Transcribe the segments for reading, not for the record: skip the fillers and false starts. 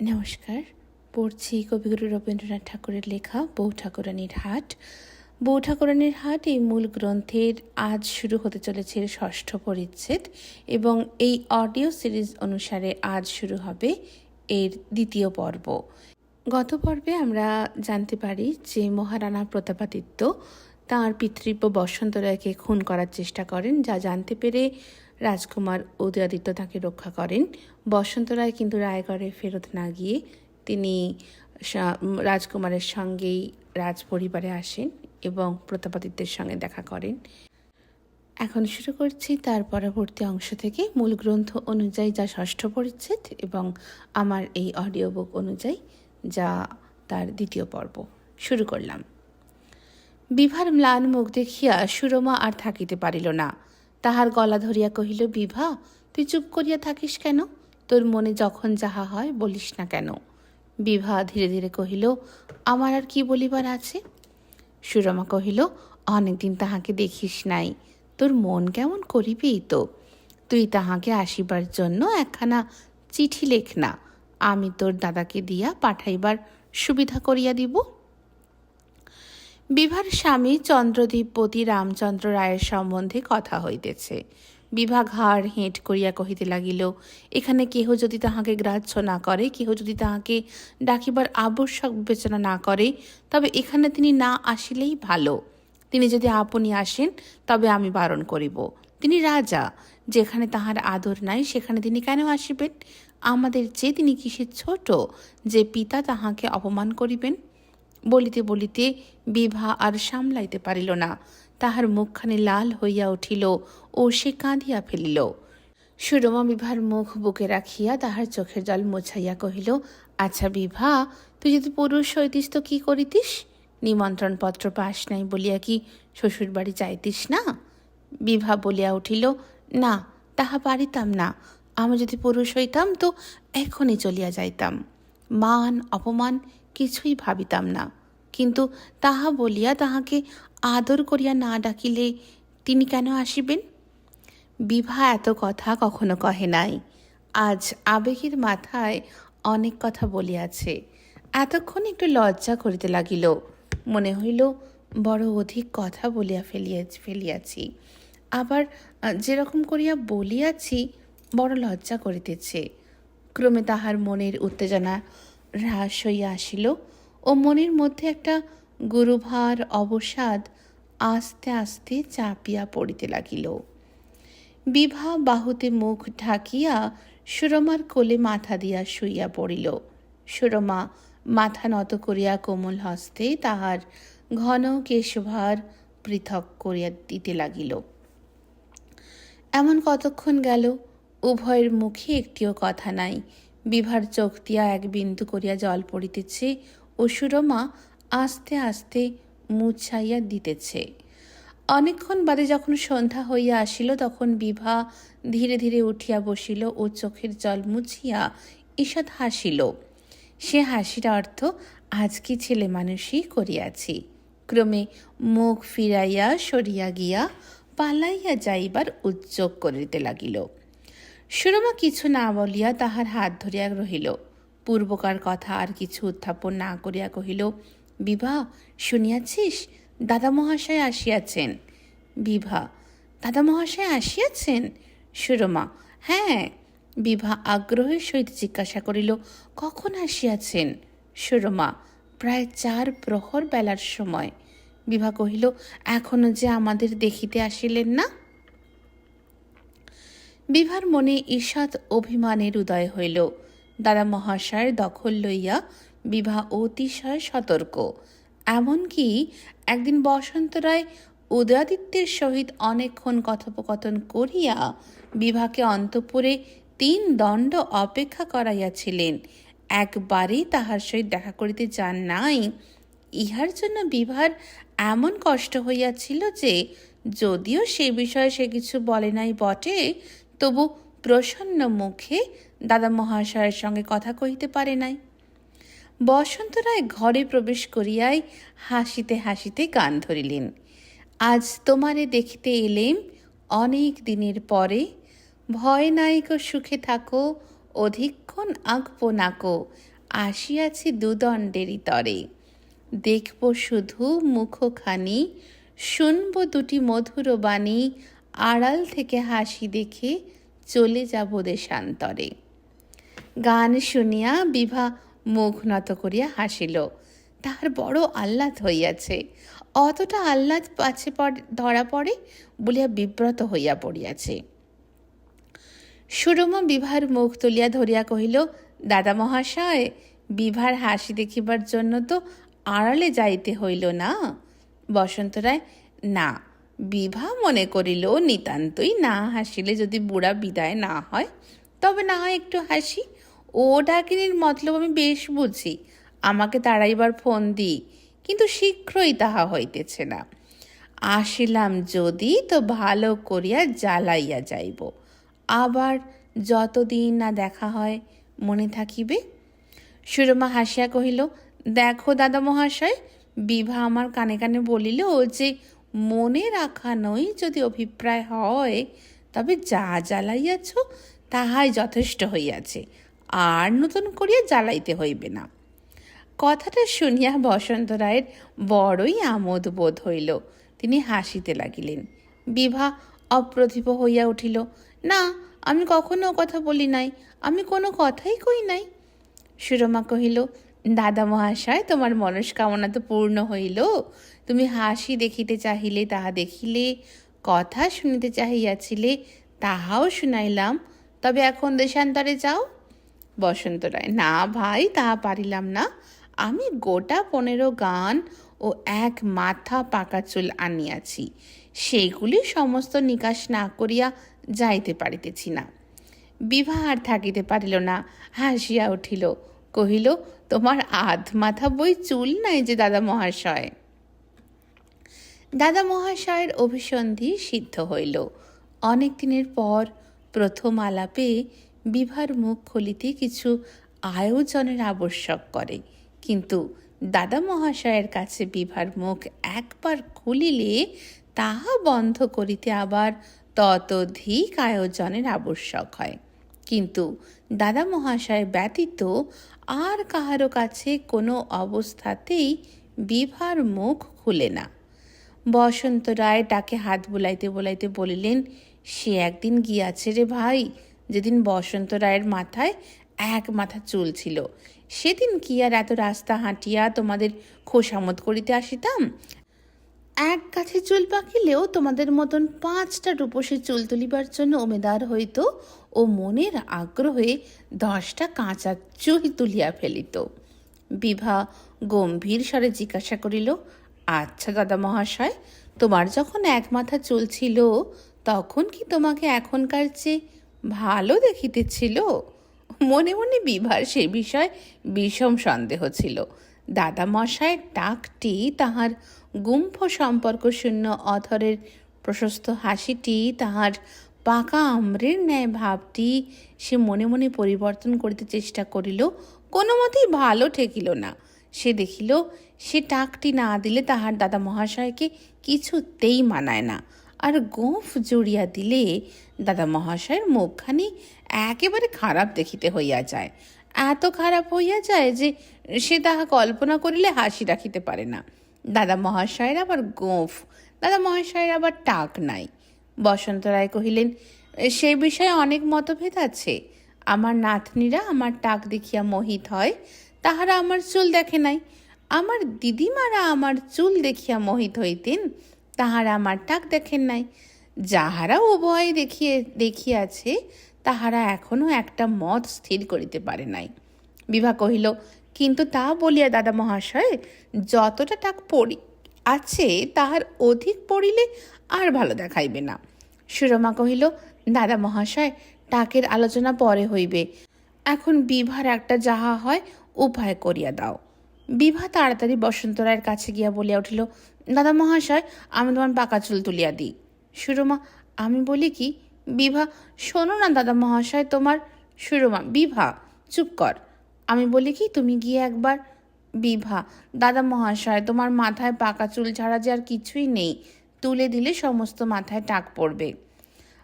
নমস্কার। পড়ছি কবিগুরু রবীন্দ্রনাথ ঠাকুরের লেখা বউ ঠাকুরানীর হাট। বউ ঠাকুরানীর হাট এই মূল গ্রন্থের আজ শুরু হতে চলেছে ষষ্ঠ পরিচ্ছেদ এবং এই অডিও সিরিজ অনুসারে আজ শুরু হবে এর দ্বিতীয় পর্ব। গত পর্বে আমরা জানতে পারি যে মহারানা প্রতাপাদিত্য তাঁর পিতৃব্য বসন্ত রায়কে খুন করার চেষ্টা করেন, যা জানতে পেরে রাজকুমার উদয়াদিত্য তাকে রক্ষা করেন। বসন্ত রায় কিন্তু রায়গড়ে ফেরত না গিয়ে তিনি রাজকুমারের সঙ্গেই রাজ পরিবারে আসেন এবং প্রতাপাদিত্যের সঙ্গে দেখা করেন। এখন শুরু করছি তার পরবর্তী অংশ থেকে, মূল গ্রন্থ অনুযায়ী যা ষষ্ঠ পরিচ্ছেদ এবং আমার এই অডিও বুক অনুযায়ী যা তার দ্বিতীয় পর্ব। শুরু করলাম। বিভার ম্লান মুখ দেখিয়া সুরমা আর থাকিতে পারিল না। তাহার গলা ধরিয়া কহিল, বিভা, তুই চুপ করিয়া থাকিস কেন? তোর মনে যখন যাহা হয় বলিস না কেন? বিভা ধীরে ধীরে কহিল, আমার আর কি বলিবার আছে? সুরমা কহিল, অনেকদিন তাহাকে দেখিস নাই, তোর মন কেমন করিবেই তো। তুই তাহাকে আসিবার জন্য একখানা চিঠি লেখ না, আমি তোর দাদাকে দিয়া পাঠাইবার সুবিধা করিয়া দিব। বিভার স্বামী চন্দ্রদ্বীপপতি রামচন্দ্র রায়ের সম্বন্ধে কথা হইতেছে। বিভা ঘাড় হেঁট করিয়া কহিতে লাগিল, এখানে কেহ যদি তাহাকে গ্রাহ্য না করে, কেহ যদি তাহাকে ডাকিবার আবশ্যক বিবেচনা না করে, তবে এখানে তিনি না আসিলেই ভালো। তিনি যদি আপনি আসেন তবে আমি বারণ করিব। তিনি রাজা, যেখানে তাহার আদর নাই সেখানে তিনি কেন আসিবেন? আমাদের চেয়ে তিনি কিসের ছোট যে পিতা তাহাকে অপমান করিবেন? বলিতে বলিতে বিভা আর সামলাইতে পারিল না। তাহার মুখখানি লাল হইয়া উঠিল ও সে কাঁদিয়া ফেলিল। সুরমা বিভার মুখ বুকে রাখিয়া তাহার চোখের জল মুছাইয়া কহিল, আচ্ছা বিভা, তুই যদি পুরুষ হইতিস তো কি করিতিস? নিমন্ত্রণ পত্র পাস নাই বলিয়া কি শ্বশুর বাড়ি যাইতিস না? বিভা বলিয়া উঠিল, না, তাহা পারিতাম না। আমি যদি পুরুষ হইতাম তো এখনই চলিয়া যাইতাম। মান অপমান কিছুই ভাবিতাম না, কিন্তু তাহা বলিয়া তাহাকে আদর করিয়া না ডাকিলে তিনি কেন আসিবেন? বিভা এত কথা কখনো কহে নাই। আজ আবেগের মাথায় অনেক কথা বলিয়াছে। এতক্ষণ একটু লজ্জা করিতে লাগিল। মনে হইল বড় অধিক কথা বলিয়া ফেলিয়াছি। আবার যেরকম করিয়া বলিয়াছি বড় লজ্জা করিতেছে। ক্রমে তাহার মনের উত্তেজনা হ্রাস হইয়া আসিল ও মনের মধ্যে একটা গুরুভার অবসাদ আস্তে আস্তে চাপিয়া পড়িতে লাগিল। বিভা বাহুতে মুখ ঢাকিয়া সুরমার কোলে মাথা দিয়া শুইয়া পড়িল। সুরমা মাথা নত করিয়া কোমল হস্তে তাহার ঘন কেশভার পৃথক করিয়া দিতে লাগিল। এমন কতক্ষণ গেল, উভয়ের মুখে একটিও কথা নাই। বিভার চোখ দিয়া এক বিন্দু করিয়া জল পড়িতেছে ও সুরমা আস্তে আস্তে মুছাইয়া দিতেছে। অনেকক্ষণ বাদে যখন সন্ধ্যা হইয়া আসিল, তখন বিভা ধীরে ধীরে উঠিয়া বসিল ও চোখের জল মুছিয়া ঈষৎ হাসিল। সে হাসির অর্থ, আজকে ছেলে মানুষই করিয়াছি। ক্রমে মুখ ফিরাইয়া সরিয়া গিয়া পালাইয়া যাইবার উদ্যোগ করিতে লাগিল। সুরমা কিছু না বলিয়া তাহার হাত ধরিয়া রহিল। পূর্বকার কথা আর কিছু উত্থাপন না করিয়া কহিল, বিভা, শুনিয়াছিস, দাদা মহাশয় আসিয়াছেন। বিভা, দাদা মহাশয় আসিয়াছেন? সুরমা, হ্যাঁ। বিভা আগ্রহের সহিত জিজ্ঞাসা করিল, কখন আসিয়াছেন? সুরমা, প্রায় 4 প্রহর বেলার সময়। বিভা কহিল, এখনো যে আমাদের দেখিতে আসিলেন না? বিভার মনে ঈষৎ অভিমানের উদয় হইল। দাদা মহাশয়ের দখল লইয়া বিভা অতিশয় সতর্ক। এমনকি একদিন বসন্ত রায় উদয়াদিত্যের সহিত অনেকক্ষণ কথোপকথন করিয়া বিভাকে অন্তঃপুরে 3 দণ্ড অপেক্ষা করাইয়াছিলেন। একবারেই তাহার সহিত দেখা করিতে যান নাই। ইহার জন্য বিভার এমন কষ্ট হইয়াছিল যে, যদিও সে বিষয়ে সে কিছু বলে নাই বটে, তবু প্রসন্ন মুখে দাদা মহাশয়ের সঙ্গে কথা কহিতে পারে নাই। বসন্ত রায় ঘরে প্রবেশ করিয়াই হাসিতে হাসিতে গান ধরিলেন, আজ তোমারে দেখিতে এলেম অনেক দিনের পরে, ভয় নাইকো সুখে থাকো, অধিকক্ষণ আঁকবো নাকো, আসিয়াছি দুদণ্ডেরই তরে, দেখব শুধু মুখখানি, শুনব দুটি মধুর বাণী, আড়াল থেকে হাসি দেখে চলে যাব দেশান্তরে। গান শুনিয়া বিভা মুখ নত করিয়া হাসিল। তাহার বড় আহ্লাদ হইয়াছে, অতটা আহ্লাদ পাছে ধরা পড়ে বলিয়া বিব্রত হইয়া পড়িয়াছে। সুরমা বিভার মুখ তুলিয়া ধরিয়া কহিল, দাদা মহাশয়, বিভার হাসি দেখিবার জন্য তো আড়ালে যাইতে হইল না। বসন্ত রায়, না, বিভা মনে করিল নিতান্তই না হাসিলে যদি বুড়া বিদায় না হয়, তবে না হয় একটু হাসি। ও ডাকিনীর মতলব আমি বেশ বুঝি, আমাকে তাড়াইবার ফোন দিই, কিন্তু শীঘ্রই তাহা হইতেছে না। আসিলাম যদি তো ভালো করিয়া জ্বালাইয়া যাইব, আবার যতদিন না দেখা হয় মনে থাকিবে। সুরমা হাসিয়া কহিল, দেখো দাদা মহাশয়, বিভা আমার কানে কানে বলিল যে মনে রাখানোই যদি অভিপ্রায় হয়, তবে যা জ্বালাইয়াছ তাহাই যথেষ্ট হইয়াছে, আর নতুন করিয়া জ্বালাইতে হইবে না। কথাটা শুনিয়া বসন্ত রায়ের বড়ই আমোদ বোধ হইল। তিনি হাসিতে লাগিলেন। বিভা অপ্রতিভ হইয়া উঠিল, না, আমি কখনো কথা বলি নাই, আমি কোনো কথাই কই নাই। সুরমা কহিল, দাদা মহাশয়, তোমার মনস্কামনা তো পূর্ণ হইল। তুমি হাসি দেখিতে চাহিলে, তাহা দেখিলে, কথা শুনিতে চাহিয়াছিলে, তাহাও শুনাইলাম, তবে এখন দেশান্তরে যাও। বসন্ত রায়, না ভাই, তাহা পারিলাম না। আমি গোটা 15 গান ও 1 মাথা পাকা চুল আনিয়াছি, সেইগুলি সমস্ত নিকাশ না করিয়া যাইতে পারিতেছি না। বিভা আর থাকিতে পারিল না, হাসিয়া উঠিল, কহিল, তোমার আধ মাথা বই চুল নাই যে দাদা মহাশয়। দাদা মহাশয়ের অভিসন্ধি সিদ্ধ হইল। অনেক দিনের পর প্রথম আলাপে বিভার মুখ খুলিতে কিছু আয়োজনের আবশ্যক করে, কিন্তু দাদা মহাশয়ের কাছে বিভার মুখ একবার খুলিলে তাহা বন্ধ করিতে আবার ততোধিক আয়োজনের আবশ্যক হয়। কিন্তু দাদা মহাশয় ব্যতীত আর কাহারও কাছে কোনো অবস্থাতেই বিভার মুখ খুলে না। বসন্ত রায় ডাকে হাত বুলাইতে বুলাইতে বলিলেন, সে একদিন গিয়াছে রে ভাই, যেদিন বসন্ত রায়ের মাথায় 1 মাথা চুল ছিল, সেদিন কি আর এত রাস্তা হাঁটিয়া তোমাদের খোসামত করিতে আসিতাম? 1 গাছে চুল পাকিলেও তোমাদের মতন 5টা রূপসী চুল তুলিবার জন্য উমেদার হইত ও মনের আগ্রহে 10টা কাঁচা চুল তুলিয়া ফেলিত। বিভা গম্ভীর স্বরে জিজ্ঞাসা করিল, আচ্ছা দাদা মহাশয়, তোমার যখন 1 মাথা চুল ছিল, তখন কি তোমাকে এখনকার চেয়ে ভালো দেখিতেছিল? মনে মনে বিভার সে বিষয় বিষম সন্দেহ ছিল। দাদা মশায়ের টাকটি, তাহার গুম্ফ সম্পর্ক শূন্য অধরের প্রশস্ত হাসিটি, তাহার পাকা আম্রের ন্যায় ভাবটি সে মনে মনে পরিবর্তন করিতে চেষ্টা করিল, কোনো মতেই ভালো ঠেকিল না। সে দেখিল সে টাকটি না দিলে তাহার দাদা মহাশয়কে কিছুতেই মানায় না, আর গোঁফ জুড়িয়া দিলে দাদা মহাশয়ের মুখখানি একেবারে খারাপ দেখিতে হইয়া যায়। এত খারাপ হইয়া যায় যে সে তাহা কল্পনা করিলে হাসি রাখিতে পারে না। দাদা মহাশয়ের আবার গোঁফ, দাদা মহাশয়ের আবার টাক নাই। বসন্ত রায় কহিলেন, সে বিষয়ে অনেক মতভেদ আছে। আমার নাতনিরা আমার টাক দেখিয়া মোহিত হয়, তাহারা আমার চুল দেখে নাই। আমার দিদিমারা আমার চুল দেখিয়া মোহিত হইতেন, তাহারা আমার টাক দেখেন নাই। যাহারা উভয় দেখিয়াছে, তাহারা এখনো একটা মত স্থির করিতে পারে নাই। বিভা কহিল, কিন্তু তা বলিয়া দাদা মহাশয়, যতটা টাক পড়ি আছে তাহার অধিক পড়িলে আর ভালো দেখাইবে না। সুরমা কহিল, দাদা মহাশয়, টাকের আলোচনা পরে হইবে, এখন বিভার একটা যাহা হয় উপায় করিয়া দাও। বিভা তাড়াতাড়ি বসন্ত রায়ের কাছে গিয়া বলিয়া উঠিল, দাদা মহাশয়, আমি তোমার পাকা চুল তুলিয়া দিই। সুরমা, আমি বলি কি? বিভা, শোনো না দাদা মহাশয়, তোমার। সুরমা, বিভা চুপ কর, আমি বলি কি, তুমি গিয়ে একবার। বিভা, দাদা মহাশয়, তোমার মাথায় পাকা চুল ছাড়া যে আর কিছুই নেই, তুলে দিলে সমস্ত মাথায় টাক পড়বে।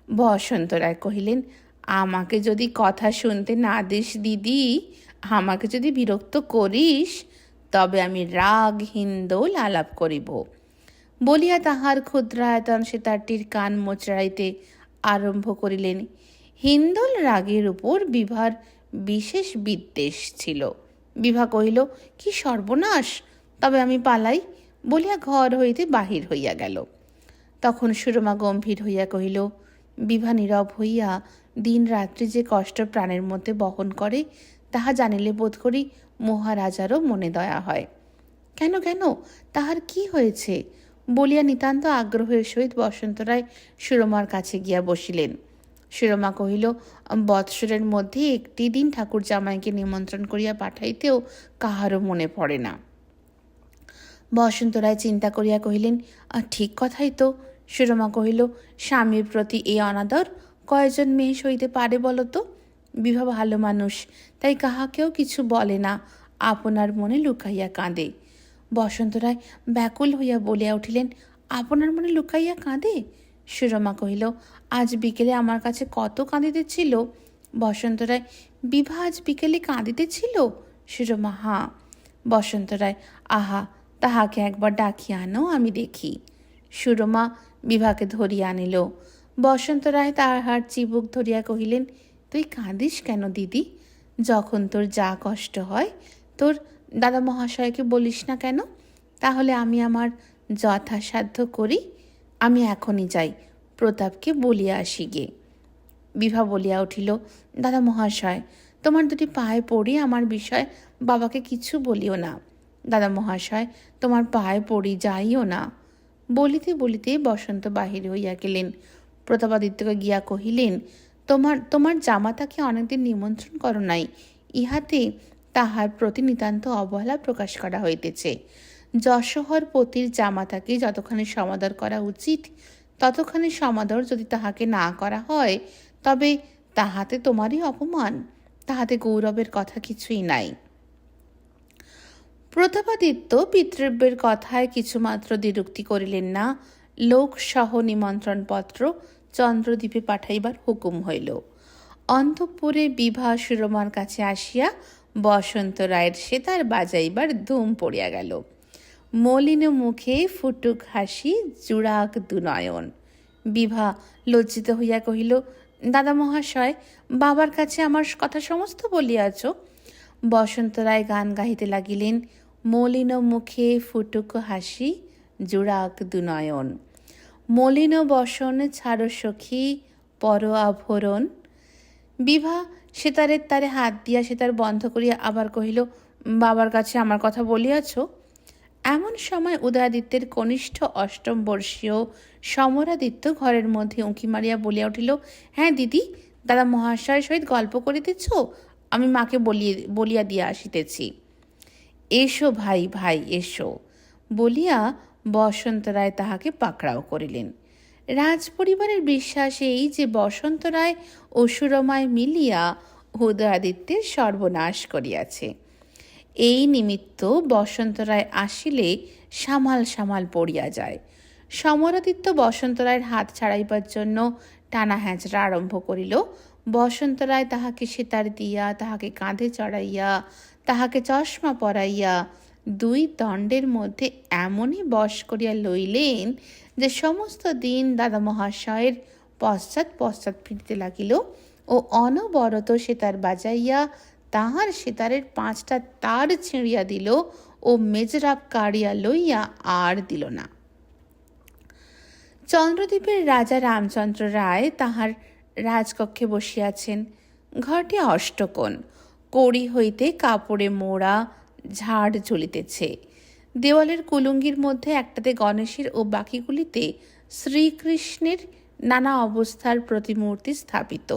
বসন্ত রায় কহিলেন, আমাকে যদি কথা শুনতে না দিস দিদি, আমাকে যদি বিরক্ত করিস তবে আমি রাগ হিন্দোল আলাপ করিব। বলিয়া তাহার ক্ষুদ্রায়তন সেতারটির কান মোচড়াইতে আরম্ভ করিলেন। হিন্দোল রাগের উপর বিভার বিশেষ বিদ্বেষ ছিল। বিভা কহিল, কি সর্বনাশ, তবে আমি পালাই, বলিয়া ঘর হইতে বাহির হইয়া গেল। তখন সুরমা গম্ভীর হইয়া কহিল, বিভা নীরব হইয়া দিন রাত্রি যে কষ্ট প্রাণের মধ্যে বহন করে তাহা জানিলে বোধ করি মহারাজারও মনে দয়া হয়। কেন কেন, তাহার কি হয়েছে, বলিয়া নিতান্ত আগ্রহের সহিত বসন্ত রায় সুরমার কাছে গিয়া বসিলেন। সুরমা কহিল, বৎসরের মধ্যে একটি দিন ঠাকুর জামাইকে নিমন্ত্রণ করিয়া পাঠাইতেও কাহারও মনে পড়ে না। বসন্ত রায় চিন্তা করিয়া কহিলেন, ঠিক কথাই তো। সুরমা কহিল, স্বামীর প্রতি এই অনাদর কয়জন মেয়ে সইতে পারে বলো তো? বিভা ভালো মানুষ, তাই কাহাকেও কিছু বলে না, আপনার মনে লুকাইয়া কাঁদে। বসন্ত রায় ব্যাকুল হইয়া বলিয়া উঠিলেন, আপনার মনে লুকাইয়া কাঁদে? সুরমা কহিল, আজ বিকেলে আমার কাছে কত কাঁদিতেছিল। বসন্ত রায়, বিভা আজ বিকেলে কাঁদিতেছিল? সুরমা, হাঁ। বসন্ত রায়, আহা, তাহাকে একবার ডাকিয়া আনো, আমি দেখি। সুরমা বিভাকে ধরিয়া আনিল। বসন্ত রায় তাহার চিবুক ধরিয়া কহিলেন, তুই কাঁদিস কেন দিদি? যখন তোর যা কষ্ট হয় তোর দাদা মহাশয়কে বলিস না কেন? তাহলে আমি আমার যথাসাধ্য করি। আমি এখনই যাই, প্রতাপকে বলিয়া আসি গে। বিভা বলিয়া উঠিল, দাদা মহাশয়, তোমার দুটি পায়ে পড়ি, আমার বিষয় বাবাকে কিছু বলিও না। দাদা মহাশয়, তোমার পায়ে পড়ি, যাইও না। বলিতে বলিতে বসন্ত বাহির হইয়া গেলেন। প্রতাপাদিত্যকে গিয়া কহিলেন, তোমার জামাতাকে অনেকদিন নিমন্ত্রণ করো নাই, ইহাতে তাহার প্রতি নিতান্ত অবহেলা প্রকাশ করা হইতেছে। যশোহর পতির জামাতাকে যতখানি সমাদর করা উচিত ততখানি সমাদর যদি তাহাকে না করা হয় তবে তাহাতে তোমারই অপমান, তাহাতে গৌরবের কথা কিছুই নাই। প্রতাপাদিত্য পিতৃব্যের কথায় কিছুমাত্র দ্বিরুক্তি করিলেন না। লোকসহ নিমন্ত্রণপত্র চন্দ্রদ্বীপে পাঠাইবার হুকুম হইল। অন্তঃপুরে বিভা সুরমার কাছে আসিয়া বসন্ত রায়ের সেতার বাজাইবার ধুম পড়িয়া গেল। মলিন মুখে ফুটুক হাসি, জুড়াক দুনয়ন। বিভা লজ্জিত হইয়া কহিল, দাদা মহাশয়, বাবার কাছে আমার কথা সমস্ত বলিয়াছ। বসন্ত রায় গান গাহিতে লাগিলেন, মলিন মুখে ফুটুক হাসি, জুড়াক দুনয়ন। মলিন বসন ছাড়ো সখী, পর আভরণ। বিভা সেতারের তারে হাত দিয়া সেতার বন্ধ করিয়া আবার কহিল, বাবার কাছে আমার কথা বলিয়াছ? এমন সময় উদয়াদিত্যের কনিষ্ঠ অষ্টম বর্ষীয় সমরাদিত্য ঘরের মধ্যে উঁকি মারিয়া বলিয়া উঠিল, হ্যাঁ দিদি, দাদা মহাশয়ের সহিত গল্প করিতেছ? আমি মাকে বলিয়া দিয়া আসিতেছি। এসো ভাই, ভাই এসো, বলিয়া বসন্ত রায় তাহাকে পাকড়াও করিলেন। রাজপরিবারের বিশ্বাস এই যে বসন্ত রায় ও সুরমায় মিলিয়া উদয়াদিত্যের সর্বনাশ করিয়াছে। এই নিমিত্ত বসন্ত রায় আসিলে সামাল সামাল পড়িয়া যায়। সমরাদিত্য বসন্ত রায়ের হাত ছাড়াইবার জন্য টানা হ্যাঁচড়া আরম্ভ করিল। বসন্ত রায় তাহাকে সেতার দিয়া, তাহাকে কাঁধে চড়াইয়া, তাহাকে চশমা পরাইয়া দুই দণ্ডের মধ্যে এমনই বশ করিয়া লইলেন যে সমস্ত দিন দাদা মহাশয়ের পশ্চাৎ পশ্চাৎ ফিরিতে লাগিল ও অনবরত সেতার বাজাইয়া তাহার সেতারের 5টা তার ছিঁড়িয়া দিল ও মেজরাপ কাড়িয়া লইয়া আর দিল না। চন্দ্রদ্বীপের রাজা রামচন্দ্র রায় তাহার রাজকক্ষে বসিয়াছেন। ঘরটি অষ্টকোণ, কড়ি হইতে কাপড়ে মোড়া ঝাড় ঝুলিতেছে। দেওয়ালের কুলুঙ্গির মধ্যে একটাতে গণেশের ও বাকিগুলিতে শ্রীকৃষ্ণের নানা অবস্থার প্রতিমূর্তি স্থাপিত।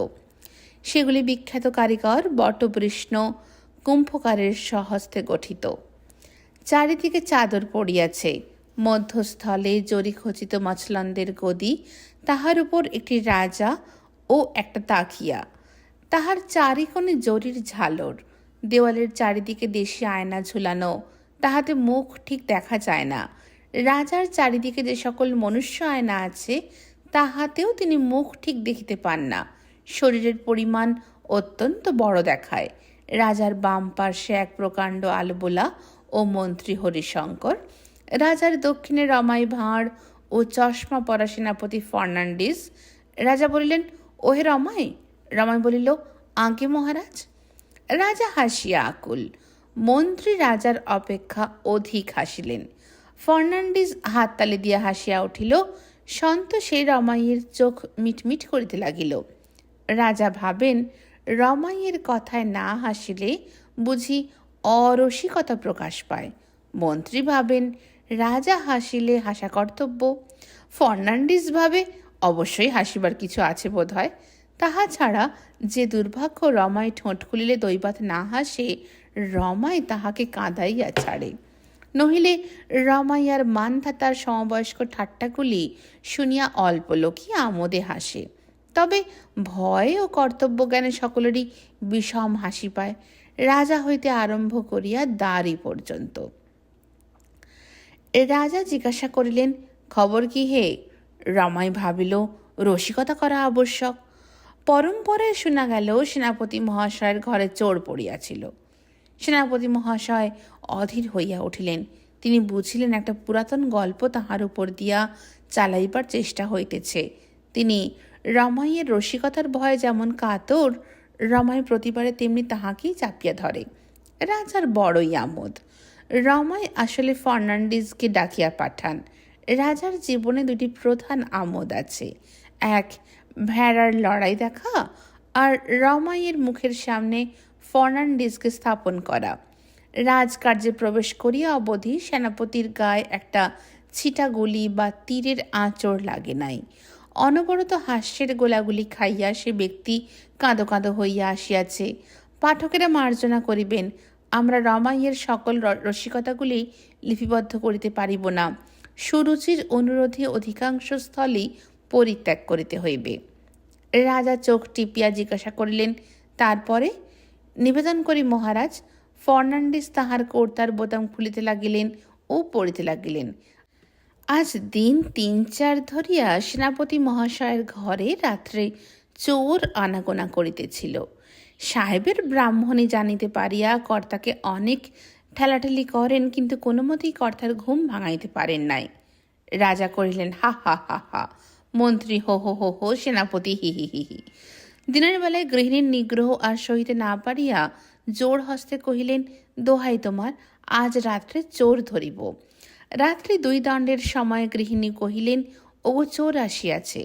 সেগুলি বিখ্যাত কারিগর বটবৃষ্ণ কুম্ভকারের স্বহস্তে গঠিত। চারিদিকে চাদর পড়িয়াছে, মধ্যস্থলে জরিখচিত মছলন্দের গদি, তাহার উপর একটি রাজা ও একটা তাকিয়া, তাহার চারিকোণে জরির ঝালর। দেওয়ালের চারিদিকে দেশি আয়না ঝুলানো, তাহাতে মুখ ঠিক দেখা যায় না। রাজার চারিদিকে যে সকল মনুষ্য আয়না আছে তাহাতেও তিনি মুখ ঠিক দেখিতে পান না। শরীরের পরিমাণ অত্যন্ত বড় দেখায়। রাজার বাম পার্শ্বে এক প্রকাণ্ড আলবোলা ও মন্ত্রী হরিশঙ্কর, রাজার দক্ষিণে রমাই ভাঁড় ও চশমা পরা সেনাপতি ফার্নান্ডিস। রাজা বলিলেন, ওহে রমাই। রমাই বলিল, আজ্ঞে মহারাজ। রাজা হাসিয়া আকুল। মন্ত্রী রাজার অপেক্ষা অধিক হাসিলেন। ফার্নান্ডিস হাততালি দিয়া হাসিয়া উঠিল। সন্তোষে রমাইয়ের চোখ মিটমিট করিতে লাগিল। রাজা ভাবেন, রমাইয়ের কথায় না হাসিলে বুঝি অরসিকতা প্রকাশ পায়। মন্ত্রী ভাবেন, রাজা হাসিলে হাসা কর্তব্য। ফার্নান্ডিস ভাবে, অবশ্যই হাসিবার কিছু আছে বোধ হয়। তাহা ছাড়া যে দুর্ভাগ্য রমাই ঠোঁট খুলিলে দৈবাত না হাসে, রমাই তাহাকে কাঁদাইয়া ছাড়ে। নহিলে রমাইয়ার মানধাতার সমবয়স্ক ঠাট্টাগুলি শুনিয়া অল্প লোকই আমোদে হাসে। তবে ভয় ও কর্তব্যজ্ঞানে সকলেরই বিষম হাসি পায়, রাজা হইতে আরম্ভ করিয়া দাঁড়ি পর্যন্ত। রাজা জিজ্ঞাসা করিলেন, খবর কি হে? রমাই ভাবিল, রসিকতা করা আবশ্যক। পরম্পরায় শোনা গেল সেনাপতি মহাশয়ের ঘরে চোর পড়িয়াছিল। সেনাপতি মহাশয় অধীর হইয়া উঠিলেন। তিনি বুঝিলেন একটা পুরাতন গল্প তাহার উপর দিয়া চালাইবার চেষ্টা হইতেছে। তিনি রমাইয়ের রসিকতার ভয়ে যেমন কাতর, রমাই প্রতিবারে তেমনি তাহাকেই চাপিয়া ধরে। রাজার বড়ই আমোদ। রমাই আসলে ফার্নান্ডিসকে ডাকিয়া পাঠান। রাজার জীবনে দুটি প্রধান আমোদ আছে, এক ভেড়ার লড়াই দেখা, আর রমাইয়ের মুখের সামনে ফার্নান্ডিসকে স্থাপন করা। রাজকার্যে প্রবেশ করিয়া অবধি সেনাপতির গায়ে একটা ছিটা গুলি বা তীরের আঁচড় লাগে নাই। অনবরত হাস্যের গোলাগুলি খাইয়া সে ব্যক্তি কাঁদো কাঁদো হইয়া আসিয়াছে। পাঠকেরা মার্জনা করিবেন, আমরা রমাইয়ের সকল রসিকতাগুলি লিপিবদ্ধ করিতে পারিব না। সুরুচির অনুরোধে অধিকাংশ স্থলেই পরিত্যাগ করিতে হইবে। রাজা চোখ টিপিয়া জিজ্ঞাসা করিলেন, তারপরে? নিবেদন করি মহারাজ। ফার্নান্ডিস তাহার কর্তার বোতাম খুলিতে লাগিলেন ও পড়িতে লাগিলেন। আজ দিন ৩-৪ ধরিয়া সেনাপতি মহাশয়ের ঘরে রাত্রে চোর আনাগোনা করিতেছিল। সাহেবের ব্রাহ্মণী জানিতে পারিয়া কর্তাকে অনেক ঠেলাঠেলি করেন, কিন্তু কোনো মতেই কর্তার ঘুম ভাঙাইতে পারেন নাই। রাজা করিলেন, হা হা হা হা। মন্ত্রী হো হো হো হো, সেনাপতি হি হি হি হি। দিনের বেলায় গৃহিণীর নিগ্রহ আর সহিতে না পারিয়া জোর হস্তে কহিলেন, দোহাই তোমার, আজ রাত্রে চোর ধরিব। রাত্রি 2 দণ্ডের সময় গৃহিণী কহিলেন, ও চোর আসিয়াছে।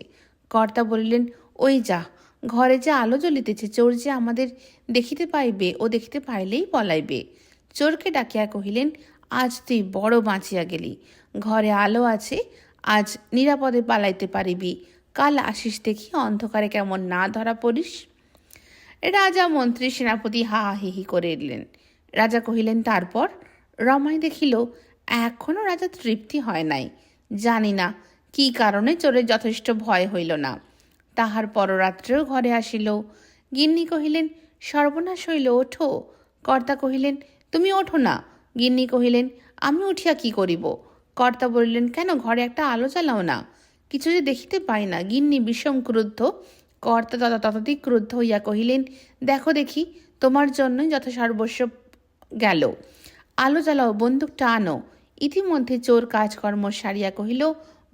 কর্তা বলিলেন, ওই যা, ঘরে যে আলো জ্বলিতেছে, চোর যে আমাদের দেখিতে পাইবে, ও দেখিতে পাইলেই পলাইবে। চোরকে ডাকিয়া কহিলেন, আজ তুই বড় বাঁচিয়া গেলি। ঘরে আলো আছে, আজ নিরাপদে পালাইতে পারিবি। কাল আসিস দেখি, অন্ধকারে কেমন না ধরা পড়িস। রাজা, মন্ত্রী, সেনাপতি হা হি হি করে এলেন। রাজা কহিলেন, তারপর? রমাই দেখিল এখনো রাজা তৃপ্তি হয় নাই। জানি না কি কারণে চোরের যথেষ্ট ভয় হইল না। তাহার পররাত্রেও ঘরে আসিল। গিন্নি কহিলেন, সর্বনাশ হইল, ওঠো। কর্তা কহিলেন, তুমি ওঠো না। গিন্নি কহিলেন, আমি উঠিয়া কি করিব? কর্তা বলিলেন, কেন, ঘরে একটা আলো জ্বালাও না। কিছু যে দেখিতে পাই না। গিন্নি বিষম ক্রুদ্ধ। কর্তা ততধিক ক্রুদ্ধ হইয়া কহিলেন, দেখো দেখি, তোমার জন্যই যত সর্বস্ব গেল। আলো জ্বালাও, বন্দুকটা আনো। ইতিমধ্যে চোর কাজকর্ম সারিয়া কহিল,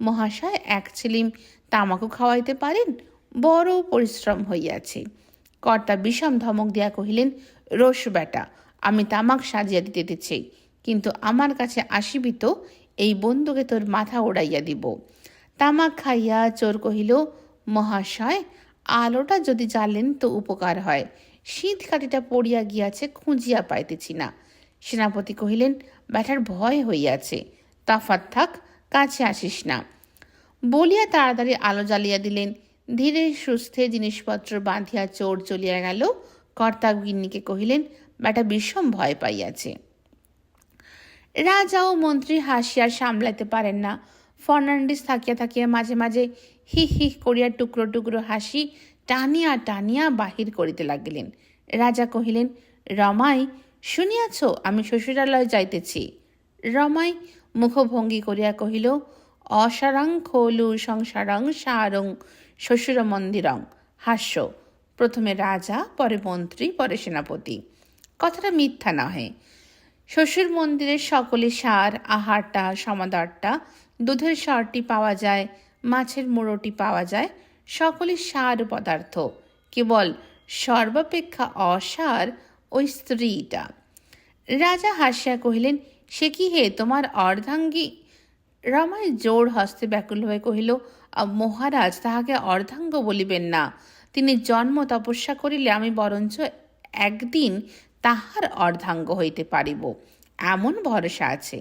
মহাশয় 1 ছিলিম তামাকও খাওয়াইতে পারেন, বড় পরিশ্রম হইয়াছে। কর্তা বিষম ধমক দিয়া কহিলেন, রোস বেটা, আমি তামাক সাজিয়া দিতেছি, কিন্তু আমার কাছে আসিবি তো এই বন্দুকে তোর মাথা ওড়াইয়া দিব। তামাক খাইয়া চোর কহিল, মহাশয়, আলোটা যদি জ্বালেন তো উপকার হয়। শীত কাঠিটা পড়িয়া গিয়াছে, খুঁজিয়া পাইতেছি না। সেনাপতি কহিলেন, ব্যাটার ভয় হইয়াছে, তফাৎ থাক, কাছে আসিস না। বলিয়া তাড়াতাড়ি আলো জ্বালিয়া দিলেন। ধীরে সুস্থে জিনিসপত্র বাঁধিয়া চোর চলিয়া গেল। কর্তা গিন্নিকে কহিলেন, ব্যাটা বিষম ভয় পাইয়াছে। রাজা ও মন্ত্রী হাসিয়ার সামলাইতে পারেন না। ফার্নান্ডিস থাকিয়া থাকিয়া মাঝে মাঝে হি হি করিয়া টুকরো টুকরো হাসি টানিয়া টানিয়া বাহির করিতে লাগিলেন। রাজা কহিলেন, রমাই, শুনিয়াছ, আমি শ্বশুরালয় যাইতেছি। রমাই মুখভঙ্গি করিয়া কহিল, অসারং খোলু সংসারং সারং শ্বশুর মন্দিরং। হাস্য। প্রথমে রাজা, পরে মন্ত্রী, পরে সেনাপতি। কথাটা মিথ্যা নহে। শ্বশুর মন্দিরের সকলে সার, আহারটা, সমাদরটা, দুধের সরটি পাওয়া যায়, মাছের মোড়োটি পাওয়া যায়, সকলে সার পদার্থ। কেবল সর্বাপেক্ষা অসার ওই স্ত্রীটা। রাজা হাসিয়া কহিলেন, সে কি হে তোমার অর্ধাঙ্গী? রমাই জোড় হস্তে ব্যাকুল হয়ে কহিল, মহারাজ, তাহাকে অর্ধাঙ্গ বলিবেন না। তিনি জন্ম তপস্যা করিলে আমি বরঞ্চ একদিন তাহার অর্ধাঙ্গ হইতে পারিব, এমন ভরসা আছে।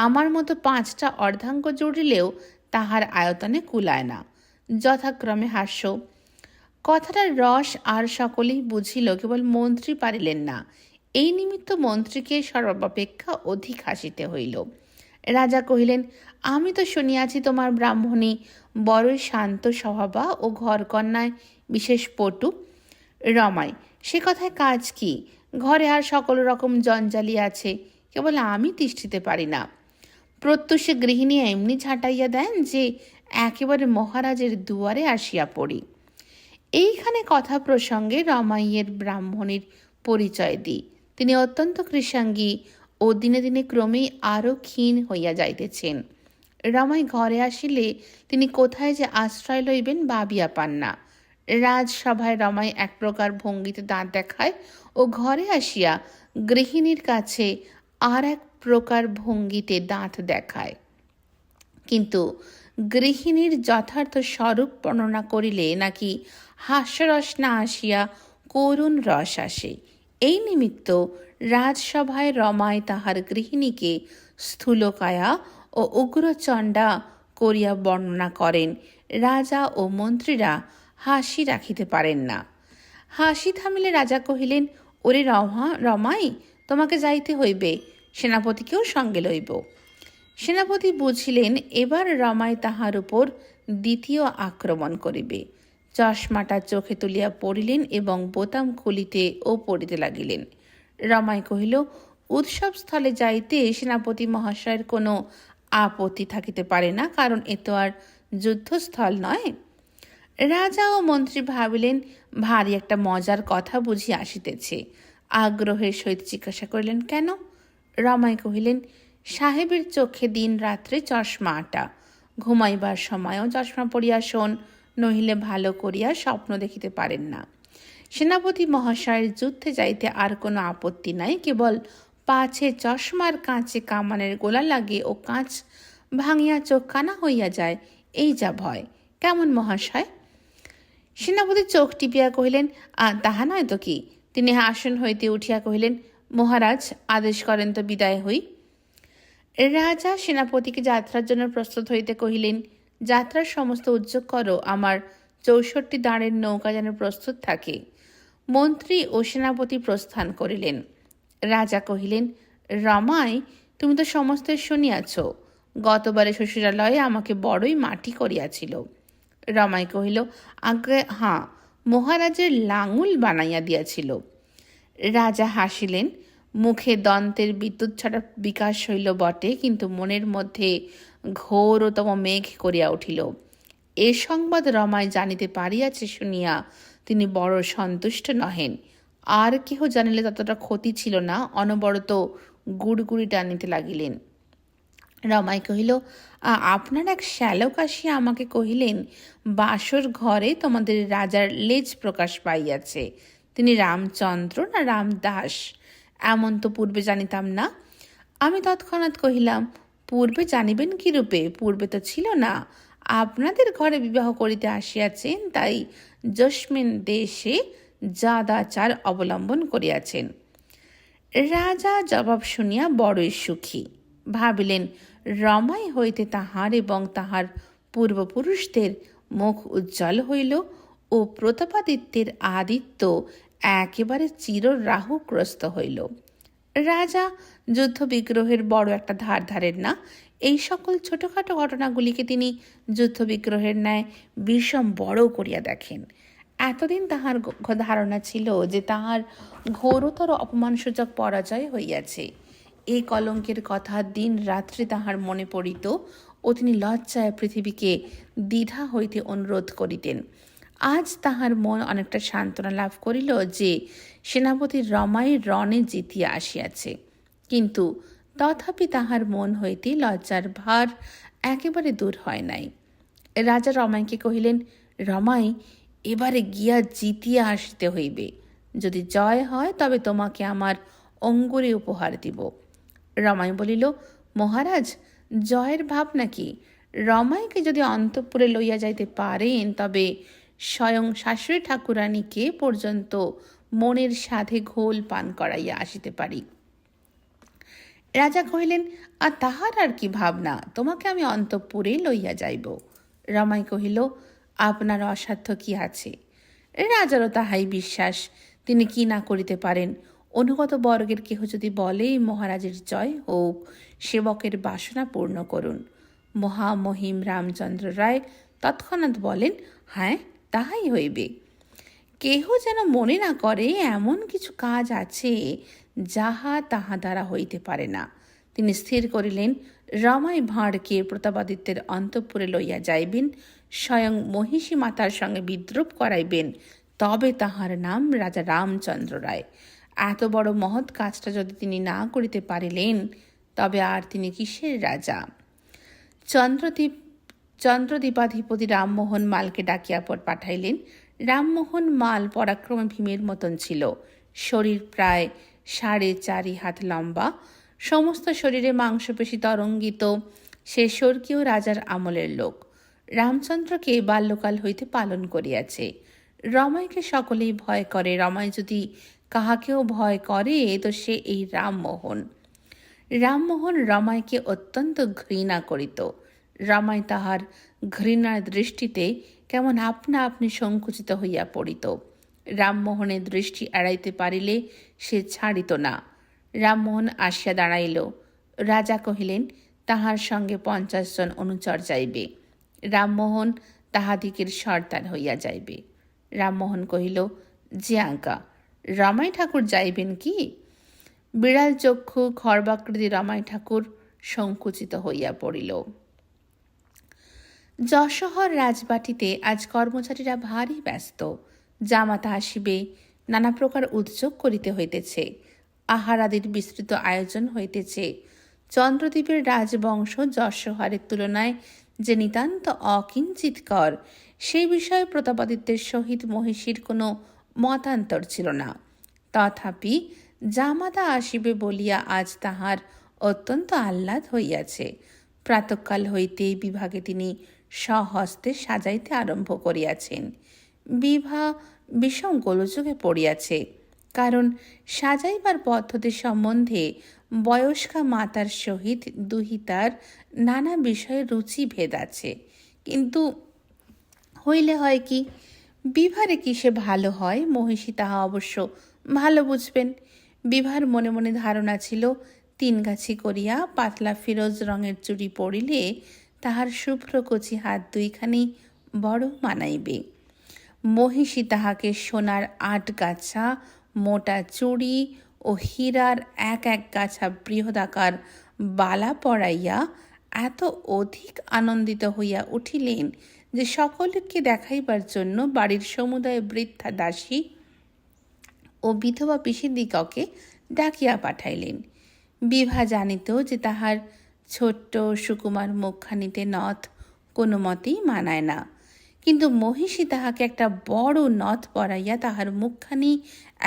আমার মতো 5টা অর্ধাঙ্গ জুড়িলেও তাহার আয়তনে কুলায় না। যথাক্রমে হাস্য। কথাটার রস আর সকলেই বুঝিল, কেবল মন্ত্রী পারিলেন না। এই নিমিত্ত মন্ত্রীকে সর্বাপেক্ষা অধিক হাসিতে হইল। রাজা কহিলেন, আমি তো শুনিয়াছি তোমার ব্রাহ্মণী বড়ই শান্ত স্বভাবা ও ঘরকন্যায় বিশেষ পটু। রমাই, সে কথায় কাজ কি? ঘরে আর সকল রকম জঞ্জালি আছে, কেবল আমি তিষ্ঠিতে পারি না। প্রত্যুষে গৃহিণী এমনি ঝাঁটাইয়া দেন যে একেবারে মহারাজের দুয়ারে আসিয়া পড়ি। এইখানে কথা প্রসঙ্গে রমাইয়ের ব্রাহ্মণীর পরিচয় দিই। তিনি অত্যন্ত কৃষাঙ্গী ও দিনে দিনে ক্রমেই আরও ক্ষীণ হইয়া যাইতেছেন। রমাই ঘরে আসিলে তিনি কোথায় যে আশ্রয় লইবেন ভাবিয়া পান না। রাজসভায় রমাই এক প্রকার ভঙ্গিতে দাঁত দেখায় ও ঘরে আসিয়া গৃহিণীর কাছে আর এক প্রকার ভঙ্গিতে দাঁত দেখায়। কিন্তু গৃহিণীর যথার্থ স্বরূপ বর্ণনা করিলে নাকি হাস্যরস না আসিয়া করুণ রস আসে। এই নিমিত্ত রাজসভায় রমায় তাহার গৃহিণীকে স্থূলকায়া ও উগ্রচণ্ডা করিয়া বর্ণনা করেন। রাজা ও মন্ত্রীরা হাসি রাখিতে পারেন না। হাসি থামিলে রাজা কহিলেন, ওরে রমাই, তোমাকে যাইতে হইবে, সেনাপতিকেও সঙ্গে লইব। সেনাপতি বুঝিলেন এবার রমাই তাহার উপর দ্বিতীয় আক্রমণ করিবে। চশমাটা চোখে তুলিয়া পড়িলেন এবং বোতাম খুলিতে ও পড়িতে লাগিলেন। রমাই কহিল, উৎসব স্থলে যাইতে সেনাপতি মহাশয়ের কোনো আপত্তি থাকিতে পারে না, কারণ এ তো আর যুদ্ধস্থল নয়। রাজা ও মন্ত্রী ভাবিলেন ভারী একটা মজার কথা বুঝি আসিতেছে। আগ্রহের সহিত জিজ্ঞাসা করিলেন, কেন? রমাই কহিলেন, সাহেবের চোখে দিন রাত্রে চশমা আটা, ঘুমাইবার সময়ও চশমা পরিয়া শোন, নহিলে ভালো করিয়া স্বপ্ন দেখিতে পারেন না। সেনাপতি মহাশয়ের যুদ্ধে যাইতে আর কোনো আপত্তি নাই, কেবল পাছে চশমার কাঁচে কামানের গোলা লাগে ও কাঁচ ভাঙিয়া চোখ কানা হইয়া যায়, এই যা ভয়। কেমন মহাশয়? সেনাপতি চোখ টিপিয়া কহিলেন, তাহা নয় তো কি। তিনি আসন হইতে উঠিয়া কহিলেন, মহারাজ, আদেশ করেন তো বিদায় হই। রাজা সেনাপতিকে যাত্রার জন্য প্রস্তুত হইতে কহিলেন, যাত্রার সমস্ত উদ্যোগ করো, আমার 64 দাঁড়ের নৌকা যেন প্রস্তুত থাকে। মন্ত্রী ও সেনাপতি প্রস্থান করিলেন। রাজা কহিলেন, রমাই, তুমি তো সমস্ত শুনিয়াছ। গতবারে শ্বশুরালয়ে আমাকে বড়ই মাটি করিয়াছিল। রমাই কহিল, আগে হাঁ, মহারাজের লাঙুল বানাইয়া দিয়াছিল। রাজা হাসিলেন। মুখে দন্তের বিদ্যুৎ ছটা বিকাশ হইল বটে, কিন্তু মনের মধ্যে ঘোরতম মেঘ করিয়া উঠিল। এ সংবাদ রমাই জানিতে পারিয়াছে শুনিয়া তিনি বড় সন্তুষ্ট নহেন। আর কেহ জানিলে ততটা ক্ষতি ছিল না, অনবরত গুড়গুড়ি টানিতে লাগিলেন। রমাই কহিল, আপনার এক শ্যালক আসিয়া আমাকে কহিলেন, বাসর ঘরে তোমাদের রাজার লেজ প্রকাশ পাইয়াছে। তিনি রামচন্দ্র না রামদাস, এমন তো পূর্বে জানিতাম না। আমি তৎক্ষণাৎ কহিলাম, পূর্বে জানিবেন কি রূপে? পূর্বে তো ছিল না। আপনাদের ঘরে বিবাহ করিতে আসিয়াছেন, তাই জস্মিন দেশে জাদাচার অবলম্বন করিয়াছেন। রাজা জবাব শুনিয়া বড়ই সুখী। ভাবিলেন, রমাই হইতে তাহার এবং তাহার পূর্বপুরুষদের মুখ উজ্জ্বল হইল ও প্রতাপাদিত্যের আদিত্য একেবারে চির রাহুগ্রস্ত হইল। রাজা যুদ্ধ বিগ্রহের বড় একটা ধার ধারেন না। এই সকল ছোটখাটো ঘটনাগুলিকে তিনি যুদ্ধ বিগ্রহের ন্যায় বিষম বড় করিয়া দেখেন। এতদিন তাহার ধারণা ছিল যে তাহার ঘোরতর অপমানসূচক পরাজয় হইয়াছে। এই কলঙ্কের কথা দিন রাত্রে তাহার মনে পড়িত ও তিনি লজ্জায় পৃথিবীকে দ্বিধা হইতে অনুরোধ করিতেন। আজ তাহার মন অনেকটা সান্ত্বনা লাভ করিল যে সেনাপতি রমাই রণে জিতিয়া আসিয়াছে, কিন্তু তথাপি তাহার মন হইতে লজ্জার ভার একেবারে দূর হয় নাই। রাজা রমাইকে কহিলেন, রমাই, এবারে গিয়া জিতিয়া আসিতে হইবে। যদি জয় হয় তবে তোমাকে আমার অঙ্গুরে উপহার দিব। রমাই বলিল, মহারাজ, জয়ের ভাব নাকি? রমাইকে যদি অন্তঃপুরে লইয়া যাইতে পারেন তবে স্বয়ং শাশুড়ি ঠাকুরানীকে পর্যন্ত মনের সাধে ঘোল পান করাইয়া আসিতে পারি। রাজা কহিলেন, আর তাহার আর কি ভাবনা, তোমাকে আমি অন্তঃপুরে লইয়া যাইব। রমাই কহিল, আপনার অসাধ্য কি আছে? রাজারও তাহাই বিশ্বাস, তিনি কি না করিতে পারেন। অনুগত বর্গের কেহ যদি বলে মহারাজের জয় হোক, সেবকের বাসনা পূর্ণ করুন। মহামহিম রামচন্দ্র রায় তৎক্ষণাৎ বলেন, হ্যাঁ, তাহাই হইবে। কেহ যেন মনে না করে এমন কিছু কাজ আছে যাহা তাহা দ্বারা হইতে পারে না। তিনি স্থির করিলেন, রমাই ভাঁড়কে প্রতাপাদিত্যের অন্তঃপুরে লইয়া যাইবেন, স্বয়ং মহিষী মাতার সঙ্গে বিদ্রূপ করাইবেন, তবে তাহার নাম রাজা রামচন্দ্র রায়। এত বড় মহৎ কাজটা যদি তিনি না করিতে পারিলেন, তবে আর তিনি কিসের রাজা? চন্দ্রদ্বীপাধিপতি রামমোহন মালকে ডাকিয়া পাঠাইলেন। রামমোহন মাল পরাক্রমে ভীমের মতন ছিল। শরীর প্রায় 4.5 হাত লম্বা, সমস্ত শরীরে মাংসপেশি তরঙ্গিত। সে স্বর্গীয় রাজার আমলের লোক। রামচন্দ্রকে বাল্যকাল হইতে পালন করিয়াছে। রমাইকে সকলেই ভয় করে। রমাই যদি কাহাকেও ভয় করে তো সে এই রামমোহন। রামমোহন রমাইকে অত্যন্ত ঘৃণা করিত। রমাই তাহার ঘৃণার দৃষ্টিতে কেমন আপনা আপনি সংকুচিত হইয়া পড়িত। রামমোহনের দৃষ্টি এড়াইতে পারিলে সে ছাড়িত না। রামমোহন আসিয়া দাঁড়াইল। রাজা কহিলেন, তাহার সঙ্গে 50 জন অনুচর যাইবে। রামমোহন তাহাদিগের সর্দার হইয়া যাইবে। রামমোহন কহিল, যে আজ্ঞা। রমাই ঠাকুর যাইবেন কি? বিড়াল চক্ষু খর্বাকৃতি রমাই ঠাকুর সংকুচিত হইয়া পড়িল। যশোহর রাজবাটিতে আজ কর্মচারীরা ভারী ব্যস্ত। জামাতা আসিবে, নানা প্রকার উদ্যোগ করিতে হইতেছে। আহারাদির বিস্তৃত আয়োজন হইতেছে। চন্দ্রদ্বীপের রাজবংশ যশোহরের তুলনায় যে নিতান্ত অকিঞ্চিতকর, সেই বিষয়ে প্রতাপাদিত্যের সহিত মহিষীর কোনো মতান্তর ছিল না। তথাপি জামাতা আসিবে বলিয়া আজ তাহার অত্যন্ত আহ্লাদ হইয়াছে। প্রাতঃকাল হইতেই বিভাগে তিনি স্বহস্তে সাজাইতে আরম্ভ করিয়াছেন। বিভা বিষম গোলযোগে পড়িয়াছে, কারণ সাজাইবার পদ্ধতি সম্বন্ধে বয়স্কা মাতার সহিত দুহিতার নানা বিষয়ে রুচিভেদ আছে। কিন্তু হইলে হয় কি, বিভারে কি সে ভালো হয়? মহিষী তাহা অবশ্য ভালো বুঝবেন। বিভার মনে মনে ধারণা ছিল, 3 গাছি করিয়া পাতলা ফিরোজ রঙের চুড়ি পরিলে তাহার শুভ্র কচি হাত 2খানি বড় মানাইবে। মহিষী তাহাকে সোনার 8 গাছা মোটা চুড়ি ও হীরার 1 গাছা বৃহদাকার বালা পরাইয়া এত অধিক আনন্দিত হইয়া উঠিলেন যে সকলকে দেখাইবার জন্য বাড়ির সমুদায় বৃদ্ধা দাসী ও বিধবা পিসিদিগকে ডাকিয়া পাঠাইলেন। বিভা জানিত যে তাহার ছোট্ট সুকুমার মুখখানিতে নথ কোনো মতেই মানায় না, কিন্তু মহিষী তাহাকে একটা বড় নথ পরাইয়া তাহার মুখখানি